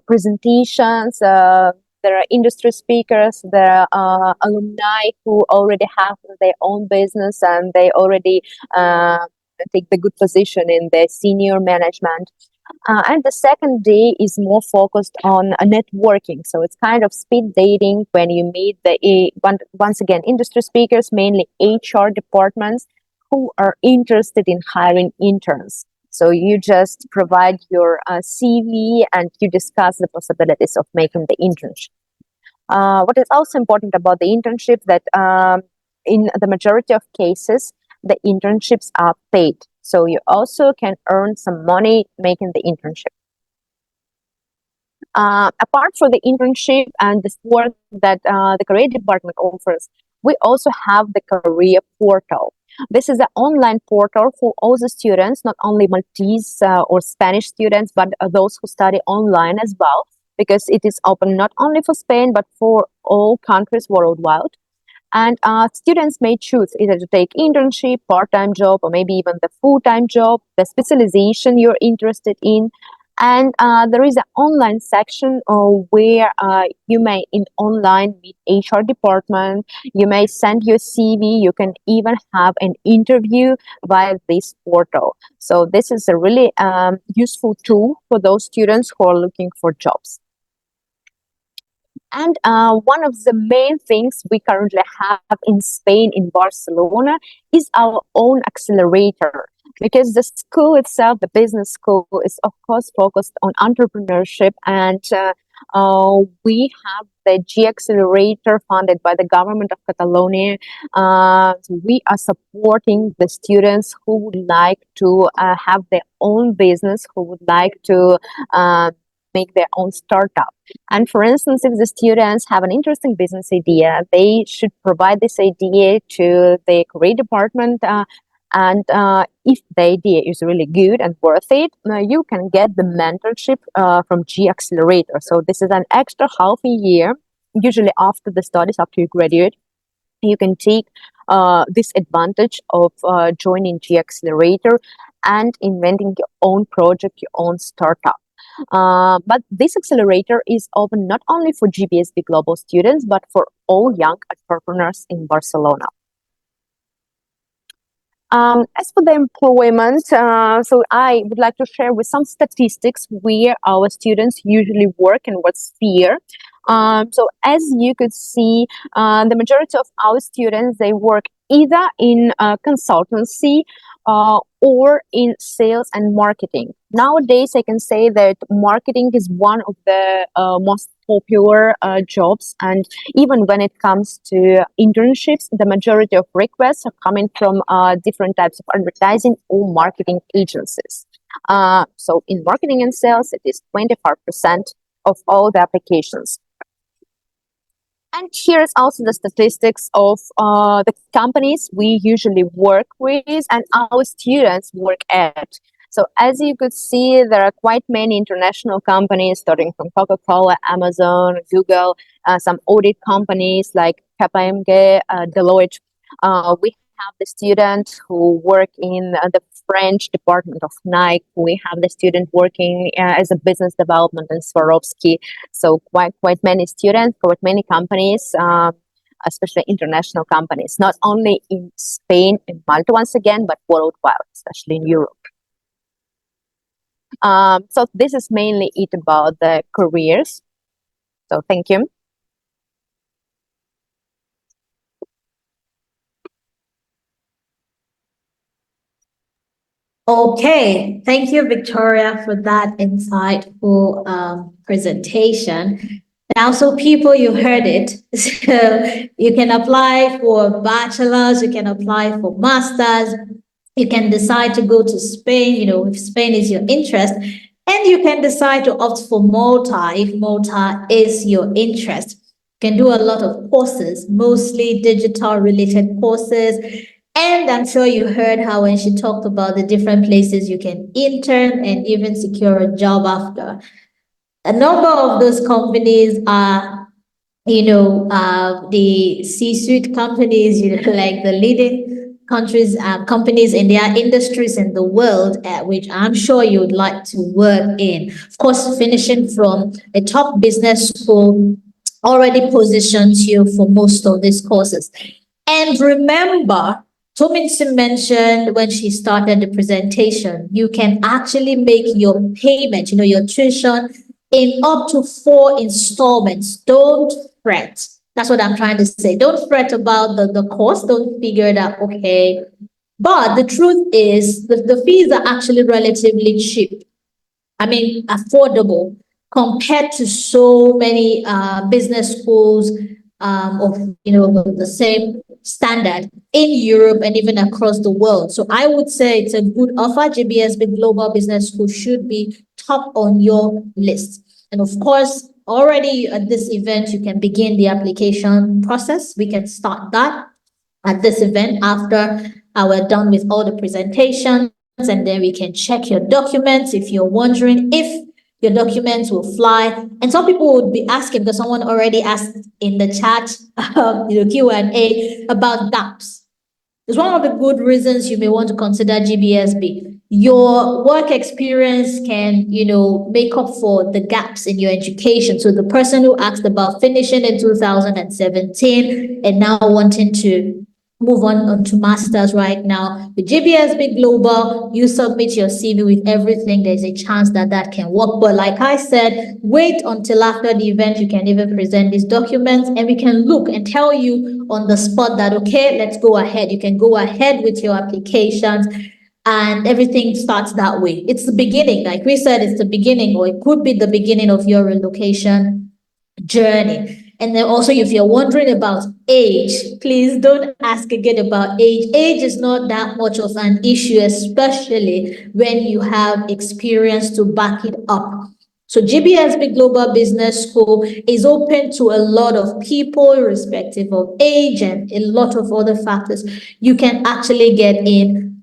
presentations. There are industry speakers, there are alumni who already have their own business and they already take the good position in the senior management. And the second day is more focused on networking. So it's kind of speed dating when you meet once again, industry speakers, mainly HR departments who are interested in hiring interns. So you just provide your CV and you discuss the possibilities of making the internship. What is also important about the internship that in the majority of cases, the internships are paid. So you also can earn some money making the internship. Apart from the internship and the support that the career department offers, we also have the career portal. This is an online portal for all the students, not only Maltese or Spanish students, but those who study online as well, because it is open not only for Spain, but for all countries worldwide. And students may choose either to take internship, part-time job, or maybe even the full-time job, the specialization you're interested in. And there is an online section where you may in online meet HR department, you may send your CV, you can even have an interview via this portal. So this is a really useful tool for those students who are looking for jobs. And one of the main things we currently have in Spain, in Barcelona, is our own accelerator. Because the school itself, the business school, is of course focused on entrepreneurship, and we have the G Accelerator funded by the government of Catalonia. We are supporting the students who would like to have their own business, who would like to make their own startup. And for instance, if the students have an interesting business idea, they should provide this idea to the career department. And if the idea is really good and worth it, you can get the mentorship from G Accelerator. So this is an extra half a year, usually after the studies, after you graduate. You can take this advantage of joining G Accelerator and inventing your own project, your own startup. But this accelerator is open not only for GBSB Global students, but for all young entrepreneurs in Barcelona. As for the employment, so I would like to share with some statistics where our students usually work and what sphere. So as you could see, the majority of our students, they work either in consultancy or in sales and marketing. Nowadays, I can say that marketing is one of the most popular jobs, and even when it comes to internships, the majority of requests are coming from different types of advertising or marketing agencies. So in marketing and sales, it is 25% of all the applications. And here's also the statistics of the companies we usually work with and our students work at. So as you could see, there are quite many international companies, starting from Coca-Cola, Amazon, Google, some audit companies like KPMG, Deloitte. We have the students who work in the French department of Nike. We have the student working as a business development in Swarovski. So quite many students, quite many companies, especially international companies, not only in Spain and Malta once again, but worldwide, especially in Europe. So this is mainly it about the careers. So thank you. Okay, thank you, Victoria, for that insightful presentation. Now, so people, you heard it. So you can apply for bachelor's, you can apply for master's, you can decide to go to Spain, if Spain is your interest, and you can decide to opt for Malta if Malta is your interest. You can do a lot of courses, mostly digital related courses. And I'm sure you heard how when she talked about the different places you can intern and even secure a job after. A number of those companies are, the C-suite companies, like the leading companies in their industries in the world, which I'm sure you would like to work in. Of course, finishing from a top business school already positions you for most of these courses. And remember, Tominson mentioned when she started the presentation, you can actually make your payment, your tuition in up to 4 installments. Don't fret. That's what I'm trying to say. Don't fret about the cost. Don't figure that, okay. But the truth is, the fees are actually relatively cheap. I mean, affordable compared to so many business schools of the same standard in Europe and even across the world. So I would say it's a good offer. GBSB Global Business School should be top on your list. And of course, already at this event, you can begin the application process. We can start that at this event after we're done with all the presentations, and then we can check your documents if you're wondering if your documents will fly. And some people would be asking, because someone already asked in the chat, Q&A about gaps. It's one of the good reasons you may want to consider GBSB. Your work experience can, make up for the gaps in your education. So the person who asked about finishing in 2017 and now wanting to move on to masters right now. With GBSB Global, you submit your CV with everything. There's a chance that that can work. But like I said, wait until after the event. You can even present these documents and we can look and tell you on the spot that, okay, let's go ahead. You can go ahead with your applications and everything starts that way. It's the beginning. Like we said, it's the beginning, or it could be the beginning of your relocation journey. And then also, if you're wondering about age, please don't ask again about age. Age is not that much of an issue, especially when you have experience to back it up. So GBSB Global Business School is open to a lot of people, irrespective of age and a lot of other factors. You can actually get in,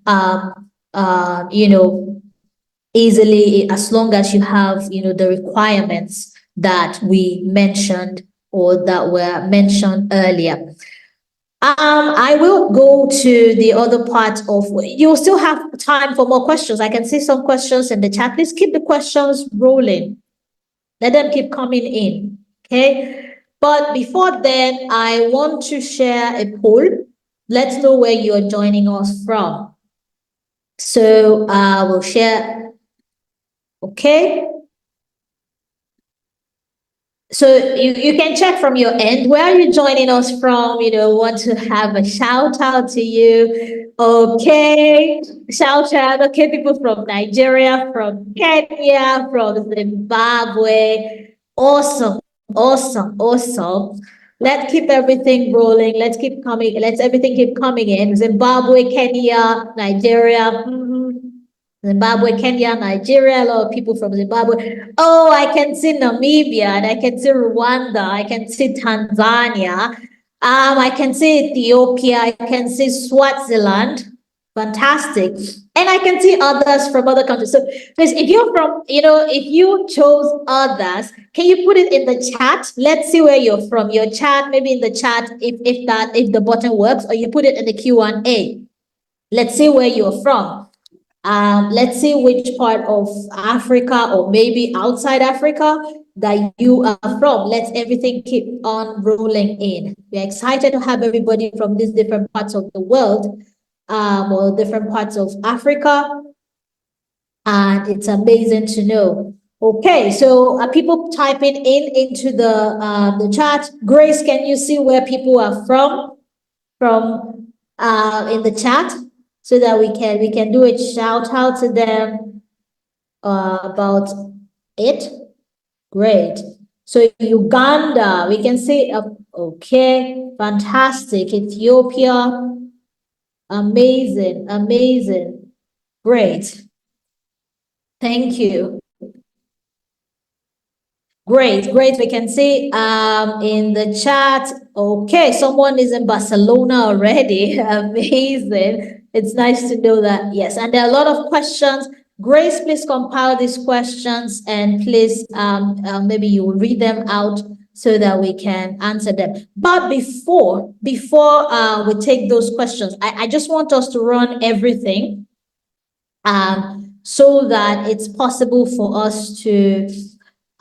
easily, as long as you have, the requirements that we mentioned or that were mentioned earlier. I will go to the other part of, you'll still have time for more questions. I can see some questions in the chat. Please keep the questions rolling. Let them keep coming in, okay? But before then, I want to share a poll. Let's know where you're joining us from. So we'll share, okay? So you can check from your end. Where are you joining us from? Want to have a shout out to you. Okay. Shout out. Okay, people from Nigeria, from Kenya, from Zimbabwe. Awesome. Awesome. Awesome. Let's keep everything rolling. Let's keep coming. Let's everything keep coming in. Zimbabwe, Kenya, Nigeria. Zimbabwe, Kenya, Nigeria, a lot of people from Zimbabwe. Oh, I can see Namibia, and I can see Rwanda, I can see Tanzania, I can see Ethiopia, I can see Swaziland. Fantastic. And I can see others from other countries. So, please, if you're from, if you chose others, can you put it in the chat? Let's see where you're from. Your chat, maybe in the chat, if the button works, or you put it in the Q&A. Let's see where you're from. Let's see which part of Africa or maybe outside Africa that you are from. Let's everything keep on rolling in. We're excited to have everybody from these different parts of the world, or different parts of Africa. And it's amazing to know. Okay, so are people typing into the chat? Grace, can you see where people are from in the chat? So that we can do a shout out to them about it. Great. So Uganda, we can see, okay, fantastic. Ethiopia, amazing, amazing, great. Thank you. Great, great. We can see in the chat. Okay, someone is in Barcelona already. Amazing. It's nice to know that. Yes, and there are a lot of questions. Grace, please compile these questions and please maybe you will read them out so that we can answer them. But before we take those questions, I just want us to run everything so that it's possible for us to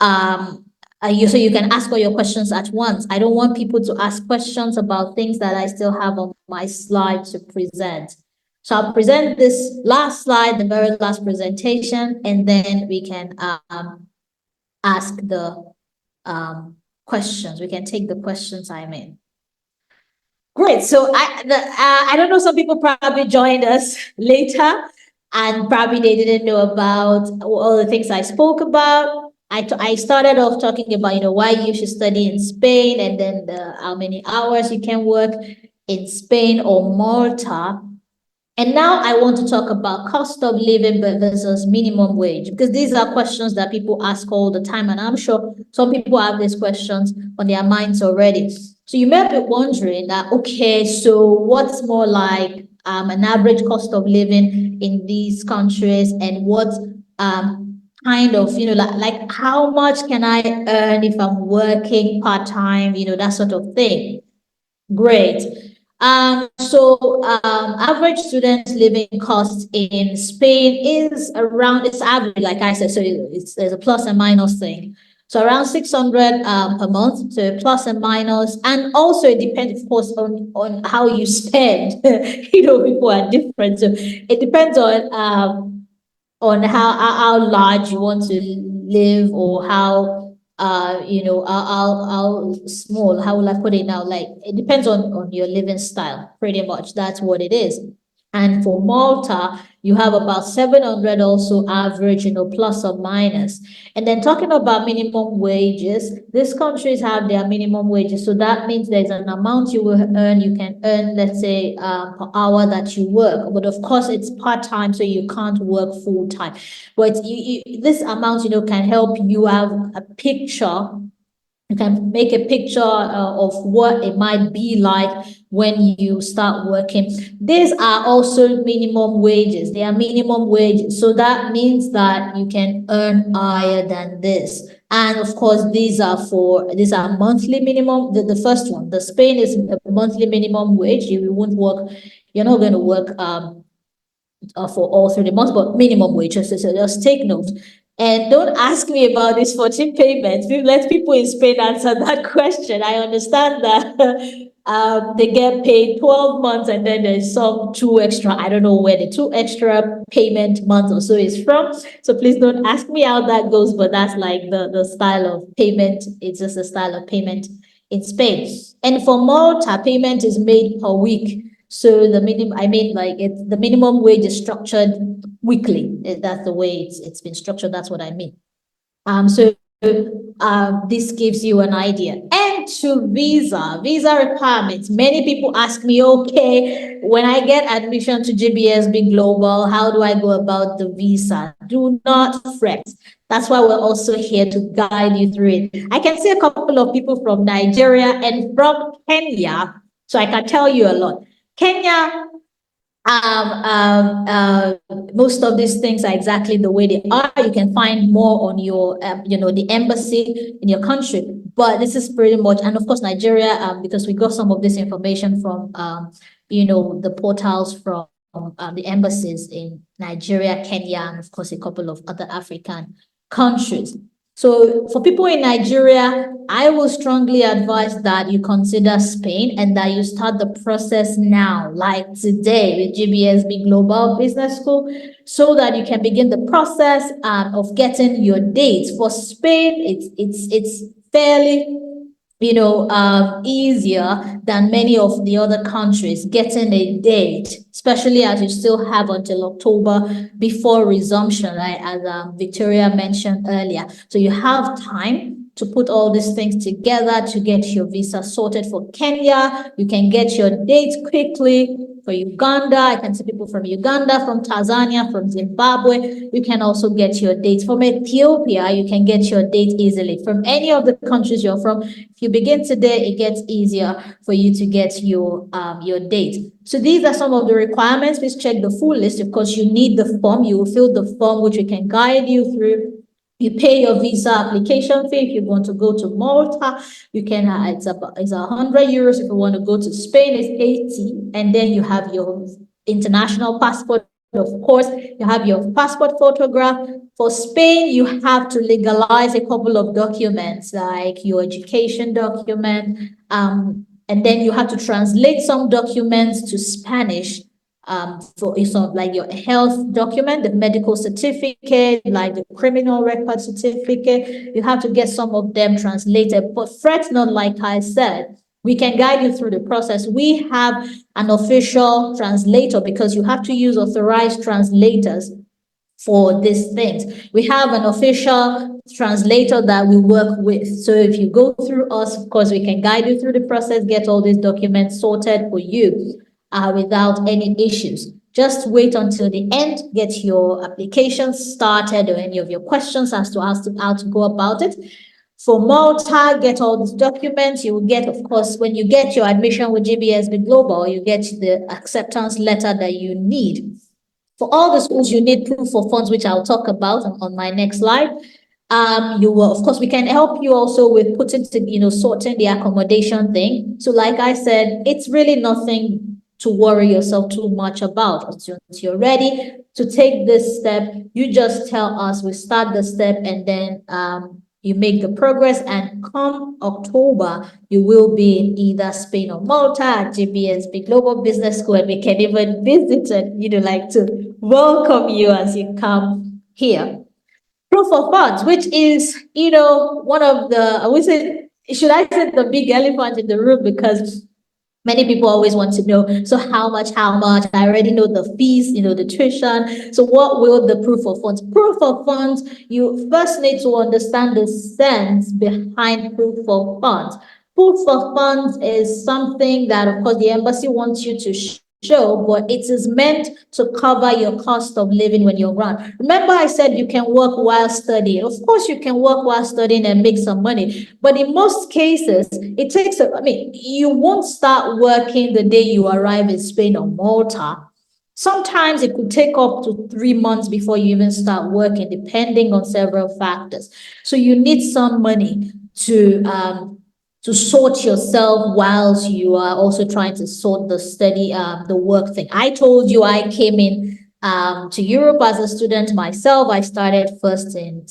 so you can ask all your questions at once. I don't want people to ask questions about things that I still have on my slide to present. So I'll present this last slide, the very last presentation, and then we can ask the questions. We can take the questions I'm in. Great. So I don't know, some people probably joined us later and probably they didn't know about all the things I spoke about. I started off talking about, why you should study in Spain and then how many hours you can work in Spain or Malta. And now I want to talk about cost of living versus minimum wage, because these are questions that people ask all the time. And I'm sure some people have these questions on their minds already. So you may be wondering that, okay, so what's more like an average cost of living in these countries, and what kind of, like how much can I earn if I'm working part-time, that sort of thing. Great. Average student living cost in Spain is around, it's average, like I said, so there's a plus and minus thing. So around 600 per month, so plus and minus, and also it depends, of course, on how you spend. People are different, so it depends on how large you want to live, or how how small, how will I put it now? Like, it depends on your living style, pretty much. That's what it is. And for Malta, you have about 700 also average, plus or minus. And then talking about minimum wages, these countries have their minimum wages. So that means there's an amount you will earn. You can earn, let's say, per hour that you work. But of course, it's part-time, so you can't work full-time. But this amount, can help you have a picture. You can make a picture of what it might be like when you start working. These are also minimum wages. They are minimum wages. So that means that you can earn higher than this. And of course, these are monthly minimum. The first one, the Spain, is a monthly minimum wage. You won't work, you're not going to work for all through the month, but minimum wage. So just take note. And don't ask me about these 14 payments. We let people in Spain answer that question. I understand that they get paid 12 months and then there's some two extra. I don't know where the two extra payment months or so is from. So please don't ask me how that goes, but that's like the style of payment. It's just a style of payment in Spain. And for Malta, payment is made per week. So the the minimum wage is structured weekly. That's the way it's been structured. That's what I mean. So this gives you an idea. And to visa requirements. Many people ask me, okay, when I get admission to GBSB Global, how do I go about the visa? Do not fret. That's why we're also here to guide you through it. I can see a couple of people from Nigeria and from Kenya, so I can tell you a lot. Kenya, most of these things are exactly the way they are. You can find more on your, the embassy in your country. But this is pretty much, and of course, Nigeria, because we got some of this information from, the portals from the embassies in Nigeria, Kenya, and of course, a couple of other African countries. So for people in Nigeria, I will strongly advise that you consider Spain and that you start the process now, like today with GBSB Global Business School, so that you can begin the process of getting your dates. For Spain, it's fairly easier than many of the other countries getting a date, especially as you still have until October before resumption, right? As Victoria mentioned earlier. So you have time to put all these things together to get your visa sorted. For Kenya, you can get your dates quickly. For Uganda, I can see people from Uganda, from Tanzania, from Zimbabwe. You can also get your dates. From Ethiopia, you can get your date easily. From any of the countries you're from, if you begin today, it gets easier for you to get your date. So these are some of the requirements. Please check the full list. Of course, you need the form. You will fill the form, which we can guide you through. You pay your visa application fee. If you want to go to Malta, you can, it's 100 euros. If you want to go to Spain, it's 80. And then you have your international passport. Of course, you have your passport photograph. For Spain, you have to legalize a couple of documents, like your education document. And then you have to translate some documents to Spanish. For like your health document, the medical certificate, like the criminal record certificate, you have to get some of them translated. But fret not, like I said, we can guide you through the process. We have an official translator because you have to use authorized translators for these things. We have an official translator that we work with. So if you go through us, of course, we can guide you through the process, get all these documents sorted for you without any issues. Just wait until the end, get your application started or any of your questions as to how to go about it. For Malta, get all these documents. You will get, of course, when you get your admission with GBSB Global, you get the acceptance letter that you need. For all the schools, you need proof of funds, which I'll talk about on my next slide. You will, of course, we can help you also with sorting the accommodation thing. So like I said, it's really nothing to worry yourself too much about. Once you're ready to take this step, you just tell us, we start the step, and then you make the progress, and come October, you will be in either Spain or Malta at GBSB Global Business School, and we can even visit and, like to welcome you as you come here. Proof of funds, which is, one of the, should I say the big elephant in the room, because many people always want to know, so how much? I already know the fees, the tuition. So what will the proof of funds? Proof of funds, you first need to understand the sense behind proof of funds. Proof of funds is something that, of course, the embassy wants you to show, but it is meant to cover your cost of living when you're around. Remember, I said you can work while studying. Of course, you can work while studying and make some money, but in most cases, it takes, you won't start working the day you arrive in Spain or Malta. Sometimes it could take up to 3 months before you even start working, depending on several factors. So you need some money to sort yourself whilst you are also trying to sort the work thing. I told you I came in to Europe as a student myself. I started first in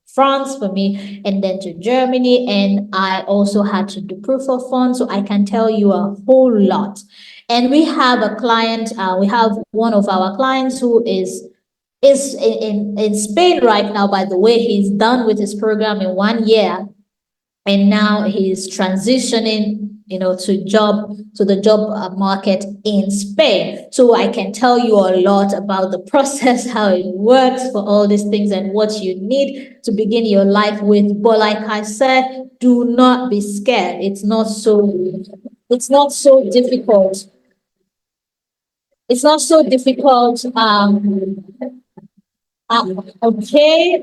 France for me, and then to Germany, and I also had to do proof of funds, so I can tell you a whole lot. And we have a client, we have one of our clients who is in Spain right now. By the way, he's done with his program in 1 year, and now he's transitioning, to the job market in Spain. So I can tell you a lot about the process, how it works for all these things, and what you need to begin your life with. But like I said, do not be scared. It's not so difficult. It's not so difficult. Okay,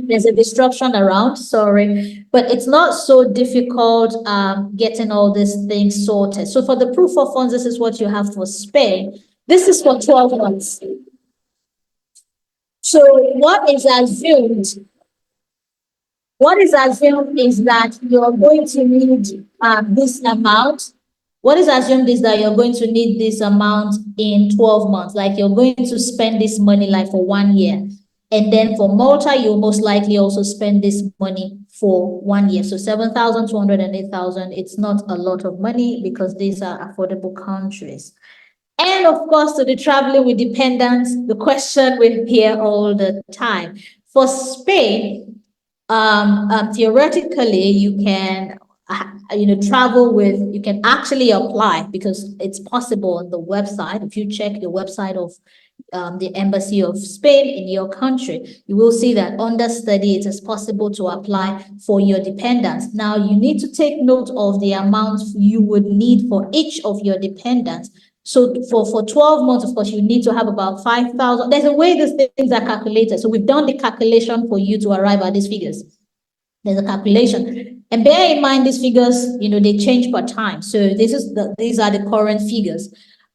there's a disruption around, sorry, but it's not so difficult getting all these things sorted. So for the proof of funds, this is what you have for Spain. This is for 12 months. So what is assumed is that you're going to need this amount. What is assumed is that you're going to need this amount in 12 months, like you're going to spend this money like for 1 year. And then for Malta, you'll most likely also spend this money for 1 year. So 7,200 and 8,000, it's not a lot of money because these are affordable countries. And of course, to the traveling with dependents, the question we hear all the time. For Spain, theoretically, you can travel with, you can actually apply because it's possible on the website. If you check the website of the Embassy of Spain in your country, you will see that under study, it is possible to apply for your dependents. Now, you need to take note of the amount you would need for each of your dependents. So for 12 months, of course, you need to have about 5,000. There's a way these things are calculated. So we've done the calculation for you to arrive at these figures. There's a calculation. And bear in mind, these figures, they change per time. So these are the current figures.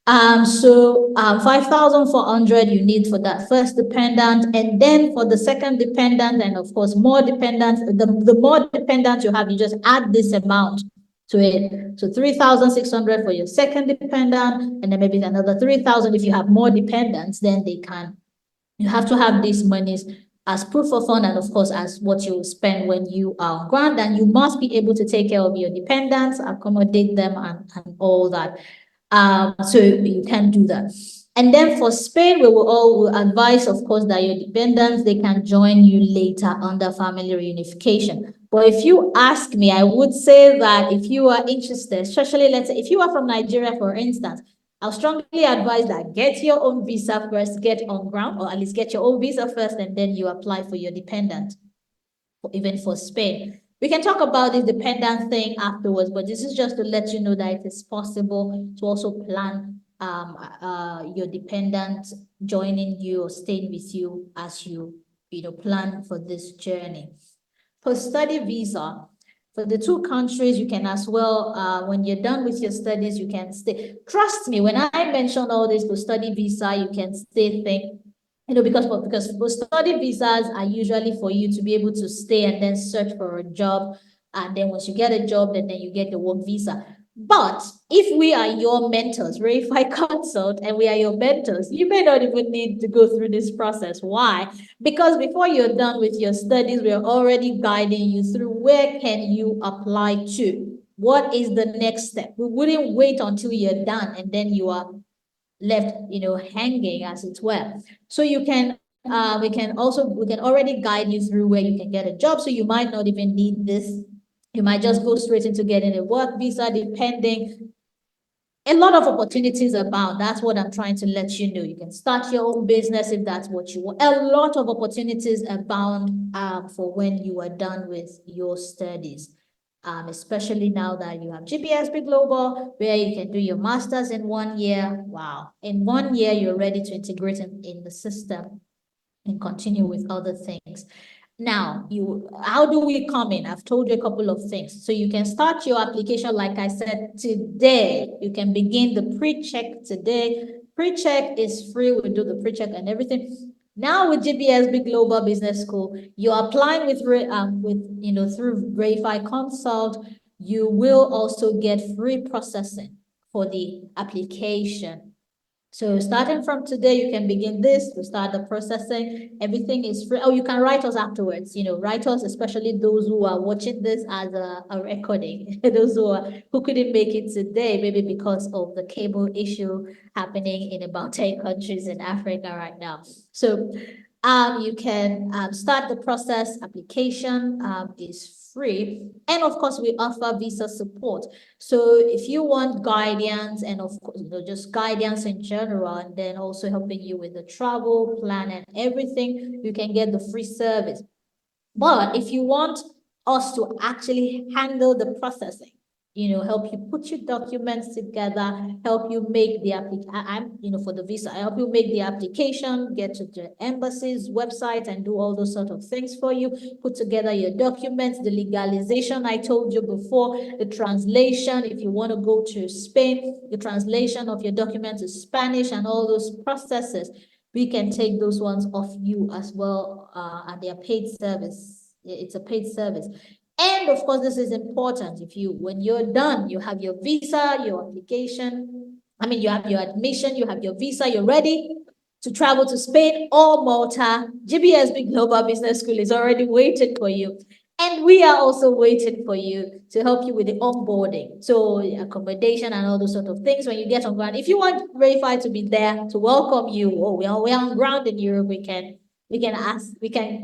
5,400 you need for that first dependent, and then for the second dependent, and of course more dependents. The more dependents you have, you just add this amount to it. So 3,600 for your second dependent, and then maybe another 3,000 if you have more dependents. Then you have to have these monies as proof of fund, and of course as what you spend when you are on ground, and you must be able to take care of your dependents, accommodate them, and all that. So you can do that. And then for Spain, we will advise, of course, that your dependents, they can join you later under family reunification. But if you ask me, I would say that if you are interested, especially let's say if you are from Nigeria, for instance, I'll strongly advise that get your own visa first, get on ground, or at least get your own visa first, and then you apply for your dependent, even for Spain. We can talk about this dependent thing afterwards, but this is just to let you know that it is possible to also plan your dependent joining you or staying with you as you plan for this journey. Post-study visa. For the two countries, you can as well, when you're done with your studies, you can stay. Trust me, when I mention all this post-study visa, you can stay think, because post-study visas are usually for you to be able to stay and then search for a job. And then once you get a job, then you get the work visa. But if we are your mentors, Reify Konsult, and we are your mentors, you may not even need to go through this process. Why? Because before you're done with your studies, we're already guiding you through where can you apply to. What is the next step? We wouldn't wait until you're done and then you are left, hanging, as it were. So you can, we can already guide you through where you can get a job. So you might not even need this. You might just go straight into getting a work visa, depending. A lot of opportunities abound. That's what I'm trying to let you know. You can start your own business if that's what you want. A lot of opportunities abound for when you are done with your studies. Especially now that you have GBSB Global, where you can do your master's in 1 year. Wow. In 1 year, you're ready to integrate in the system and continue with other things. Now, how do we come in? I've told you a couple of things. So you can start your application, like I said, today. You can begin the pre-check today. Pre-check is free. We do the pre-check and everything. Now with GBSB Global Business School, you're applying through Reify Konsult. You will also get free processing for the application. So starting from today, you can begin this to start the processing. Everything is free. Oh, you can write us afterwards. Write us, especially those who are watching this as a recording. Those who couldn't make it today, maybe because of the cable issue happening in about 10 countries in Africa right now. So you can start the process. Application is free, and of course we offer visa support. So if you want guidance, and of course just guidance in general, and then also helping you with the travel plan and everything, you can get the free service. But if you want us to actually handle the processing, help you put your documents together, help you make the for the visa, I help you make the application, get to the embassy's website and do all those sort of things for you, put together your documents, the legalization I told you before, the translation, if you want to go to Spain, the translation of your documents to Spanish and all those processes. We can take those ones off you as well, and they are paid service. It's a paid service. And of course, this is important. When you're done, you have your visa, your application. You have your admission, you have your visa, you're ready to travel to Spain or Malta. GBSB Global Business School is already waiting for you. And we are also waiting for you to help you with the onboarding. So accommodation and all those sort of things when you get on ground. If you want Reify to be there to welcome you, we are on ground in Europe, we can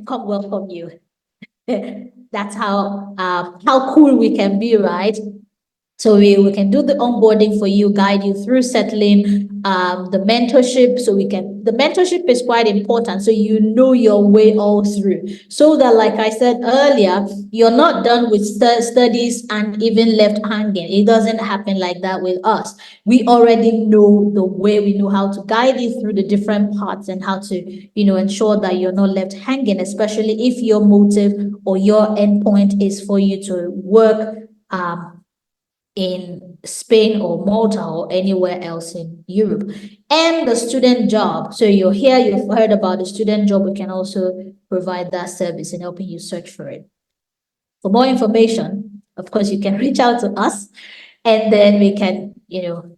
come welcome you. That's how cool we can be, right? So we can do the onboarding for you, guide you through settling, the mentorship. The mentorship is quite important. So you know your way all through. So that, like I said earlier, you're not done with studies and even left hanging. It doesn't happen like that with us. We already know the way, we know how to guide you through the different parts and how to, ensure that you're not left hanging, especially if your motive or your endpoint is for you to work, in Spain or Malta or anywhere else in Europe. And the student job. So you're here, you've heard about the student job. We can also provide that service in helping you search for it. For more information, of course, you can reach out to us, and then we can,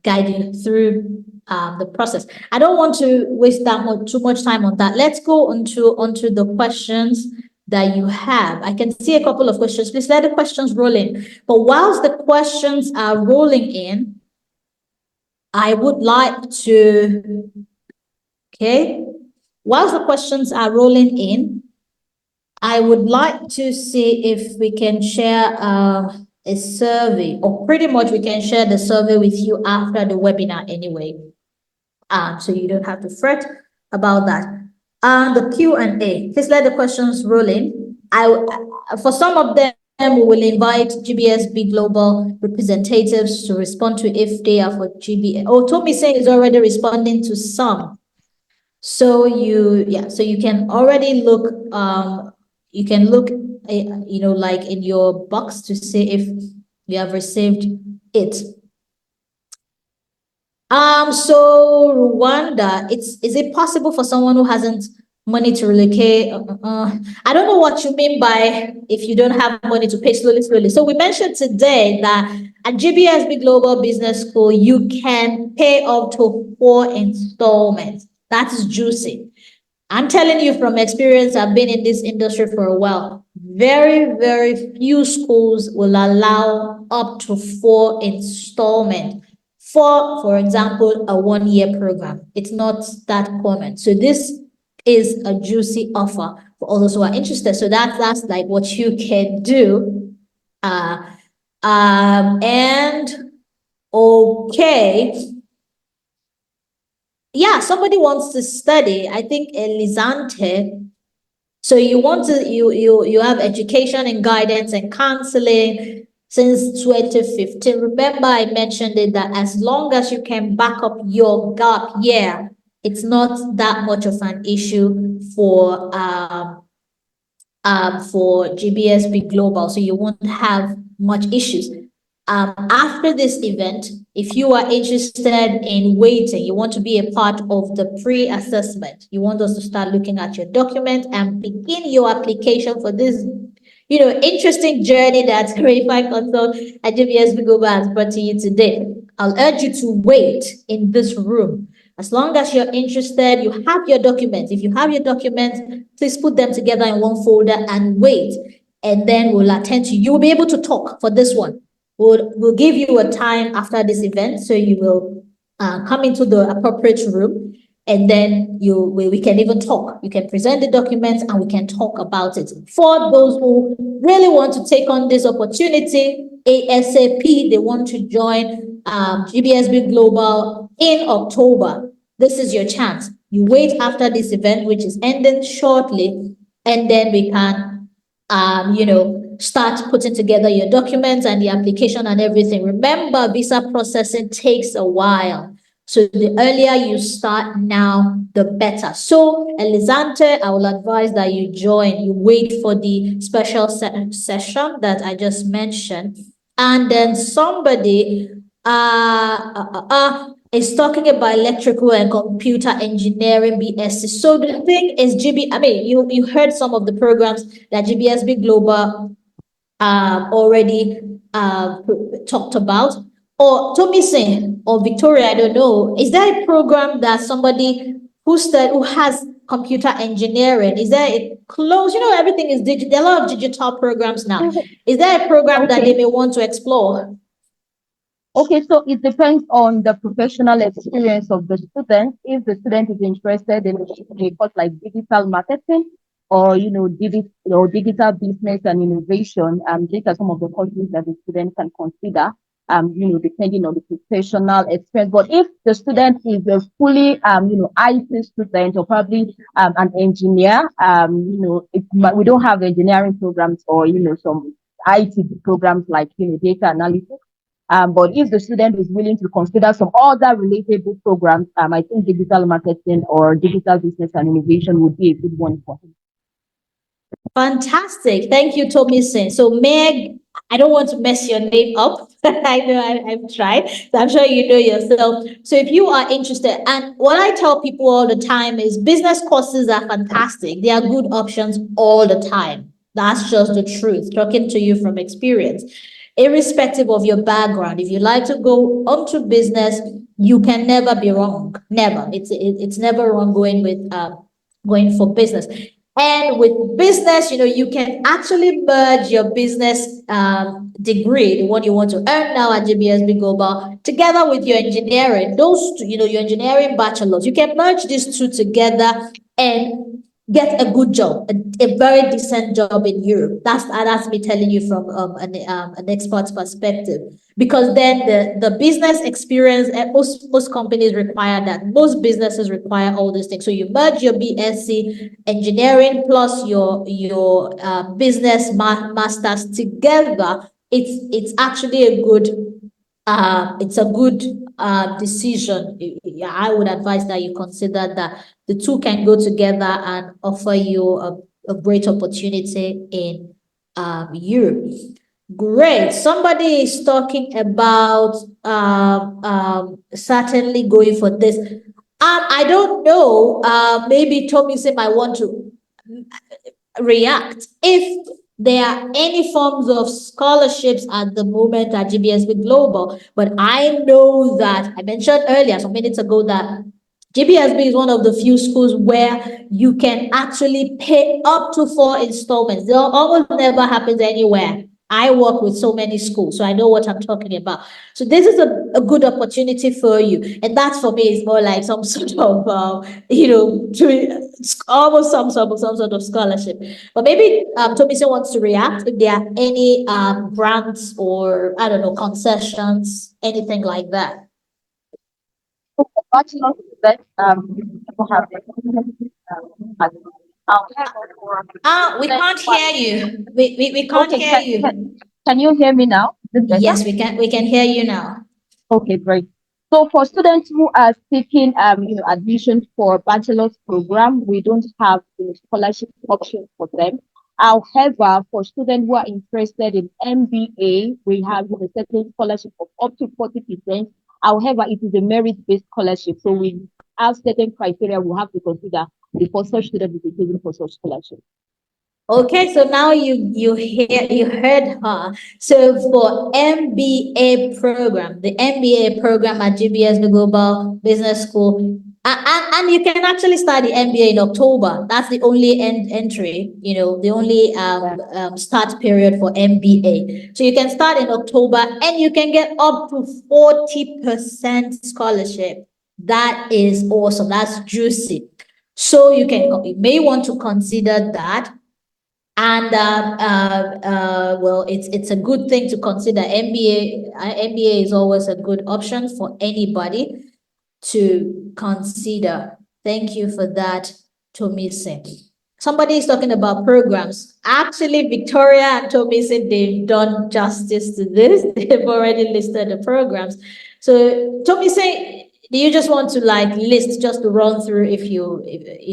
guide you through the process. I don't want to waste too much time on that. Let's go onto the questions that you have. I can see a couple of questions. Please let the questions roll in. But whilst the questions are rolling in, I would like to, whilst the questions are rolling in, I would like to see if we can share a survey, or pretty much we can share the survey with you after the webinar anyway. So you don't have to fret about that. The Q&A, please let the questions roll in. For some of them, we will invite GBSB Global representatives to respond to if they are for GB. Oh, Tommy saying is already responding to some. So you can already look, you can look, like in your box to see if you have received it. So Rwanda, is it possible for someone who hasn't money to relocate? I don't know what you mean by if you don't have money to pay slowly. So we mentioned today that at GBSB Global Business School, you can pay up to 4 installments. That's juicy. I'm telling you from experience, I've been in this industry for a while. Very, very few schools will allow up to 4 installments for example, a 1-year program. It's not that common. So this is a juicy offer for all those who are interested. So that's like what you can do. And okay. Yeah, somebody wants to study. I think Elizante. So you have education and guidance and counseling since 2015. Remember, I mentioned it that as long as you can back up your gap year, it's not that much of an issue for GBSB Global. So you won't have much issues. After this event, if you are interested in waiting, you want to be a part of the pre-assessment, you want us to start looking at your document and begin your application for this, interesting journey that Reify Konsult at GBSB Global has brought to you today. I'll urge you to wait in this room. As long as you're interested, you have your documents. If you have your documents, please put them together in one folder and wait. And then we'll attend to you. You will be able to talk for this one. We'll give you a time after this event, so you will come into the appropriate room, and then we can even talk. You can present the documents and we can talk about it. For those who really want to take on this opportunity ASAP, they want to join GBSB Global in October. This is your chance. You wait after this event, which is ending shortly, and then we can start putting together your documents and the application and everything. Remember, visa processing takes a while. So the earlier you start now, the better. So, Elizante, I will advise that you wait for the special session that I just mentioned. And then somebody is talking about electrical and computer engineering BSc. So the thing is, you heard some of the programs that GBSB Global already talked about. Or Tomisin or Victoria, I don't know. Is there a program that somebody who has computer engineering, is there a close, everything is digital, there are a lot of digital programs now. Is there a program that they may want to explore? Okay, so it depends on the professional experience of the student. If the student is interested in a course like digital marketing or digital business and innovation, these are some of the courses that the student can consider. Depending on the professional experience. But if the student is a fully, IT student or probably an engineer, we don't have engineering programs or, some IT programs like, data analysis. But if the student is willing to consider some other relatable programs, I think digital marketing or digital business and innovation would be a good one for him. Fantastic. Thank you, Tomisin. So Meg, I don't want to mess your name up. I know I've tried. So I'm sure you know yourself. So if you are interested, and what I tell people all the time is business courses are fantastic. They are good options all the time. That's just the truth, talking to you from experience. Irrespective of your background, if you like to go onto business, you can never be wrong. Never. It's never wrong going for business. And with business, you can actually merge your business degree, the one you want to earn now at GBSB Global, together with your engineering. Those two, your engineering bachelor's, you can merge these two together and get a good job, a very decent job in Europe. That's me telling you from an expert's perspective. Because then the business experience, most companies require that. Most businesses require all these things. So you merge your BSc engineering plus your business masters together. It's actually a good decision. I would advise that you consider that the two can go together and offer you a great opportunity in Europe. Great. Somebody is talking about certainly going for this. I don't know. Maybe Tomisin might want to react. If there are any forms of scholarships at the moment at GBSB Global, but I know that I mentioned earlier, some minutes ago, that GBSB is one of the few schools where you can actually pay up to 4 installments. That almost never happens anywhere. I work with so many schools, so I know what I'm talking about. So this is a good opportunity for you. And that for me is more like some sort of, almost some sort of scholarship. But maybe Tomisin wants to react if there are any grants or, I don't know, concessions, anything like that. We can't hear you. We can't hear you. Can you hear me now? Yes, we can hear you now. Okay, great. So for students who are seeking admission for bachelor's program, we don't have the scholarship option for them. However, for students who are interested in MBA, we have a certain scholarship of up to 40%. However, it is a merit-based scholarship, so we have certain criteria we have to consider before such student will be chosen for such scholarship. Okay, so now you heard her. So for MBA program, the MBA program at GBSB Global Business School, And you can actually start the MBA in October. That's the only entry, the only start period for MBA. So you can start in October and you can get up to 40% scholarship. That is awesome. That's juicy. So you may want to consider that. And well, it's a good thing to consider. MBA is always a good option for anybody to consider. Thank you for that, Tomise. Somebody is talking about programs. Actually, Victoria and Tomise, they've done justice to this. They've already listed the programs. So Tomise, do you just want to list, just to run through, if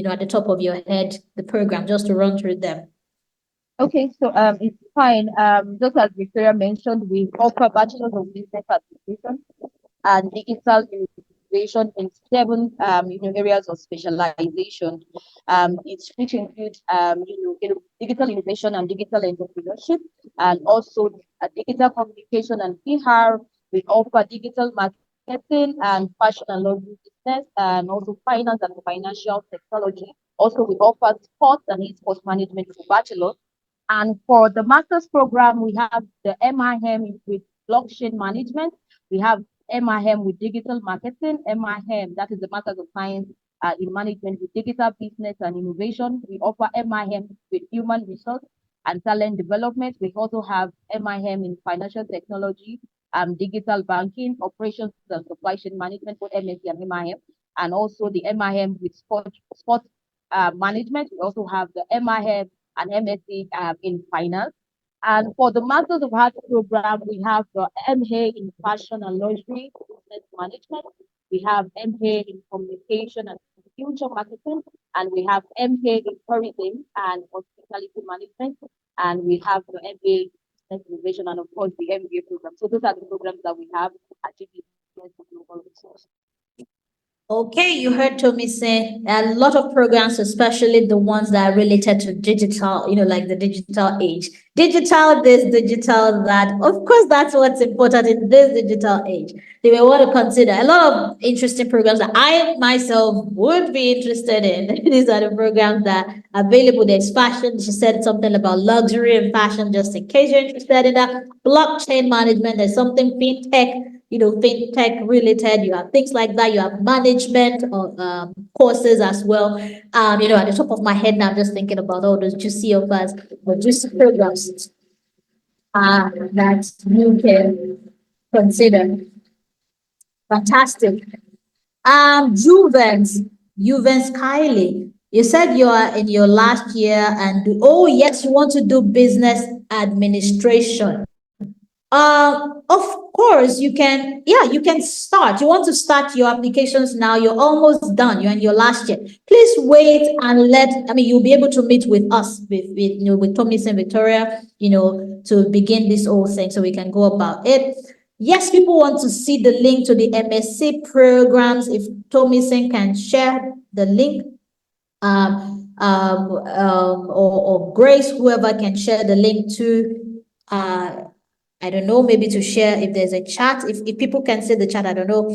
at the top of your head, the program, just to run through them? Okay, so it's fine. Just as Victoria mentioned, we offer Bachelor's of Business Administration and digital innovation in 7 areas of specialization. Which includes digital innovation and digital entrepreneurship, and also digital communication and PR. We offer digital marketing and fashion and luxury business, and also finance and financial technology. Also, we offer sports and esports management for bachelor. And for the master's program, we have the MIM with blockchain management. We have MIM with digital marketing. MIM, that is the Master's of Science in Management with digital business and innovation. We offer MIM with human resource and talent development. We also have MIM in financial technology, digital banking, operations and supply chain management, both MSc and MIM, and also the MIM with sports management. We also have the MIM and MSc in finance. And for the Masters of Arts program, we have the MA in fashion and luxury business management. We have MA in communication and future marketing, and we have MA in tourism and hospitality management, and we have the MA in business innovation, and of course the MBA program. So those are the programs that we have at GBSB Global Business. Okay, you heard Tommy say a lot of programs, especially the ones that are related to digital, like the digital age. Digital this, digital that. Of course, that's what's important in this digital age. They may want to consider a lot of interesting programs that I myself would be interested in. These are the programs that are available. There's fashion. She said something about luxury and fashion, just in case you're interested in that. Blockchain management, there's something fintech. Fintech related, you have things like that, you have management of courses as well. At the top of my head now, I'm just thinking about all those juicy offers, or juicy programs that you can consider. Fantastic. Juvens Kylie, you said you are in your last year and yes, you want to do business administration. Of course, you can start. You want to start your applications now. You're almost done. You're in your last year. Please wait and you'll be able to meet with us, with Tommy and Victoria, to begin this whole thing so we can go about it. Yes, people want to see the link to the MSc programs. If Tommy can share the link, or Grace, whoever can share the link to, I don't know, maybe to share if there's a chat, if people can see the chat, I don't know.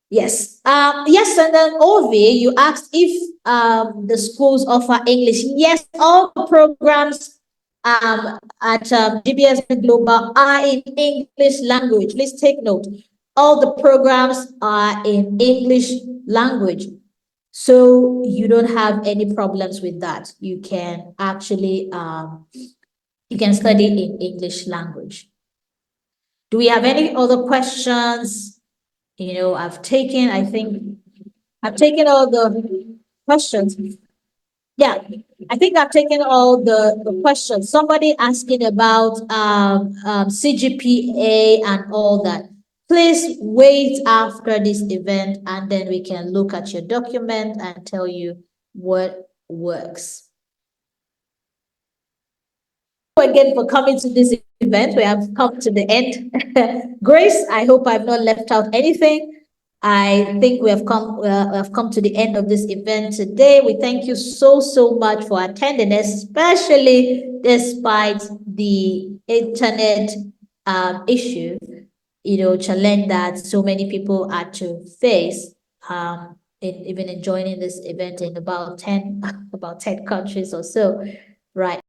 Yes. Yes, and then Ovi, you asked if the schools offer English. Yes, all programs at GBSB Global are in English language. Please take note. All the programs are in English language. So you don't have any problems with that. You can actually you can study in English language. Do we have any other questions? I've taken all the questions. Yeah, I think I've taken all the questions. Somebody asking about CGPA and all that. Please wait after this event and then we can look at your document and tell you what works. Again for coming to this event. We have come to the end. Grace, I hope I've not left out anything. I think we have come to the end of this event today. We thank you so much for attending, especially despite the internet issue, challenge that so many people had to face. even in joining this event in about 10 countries or so, right?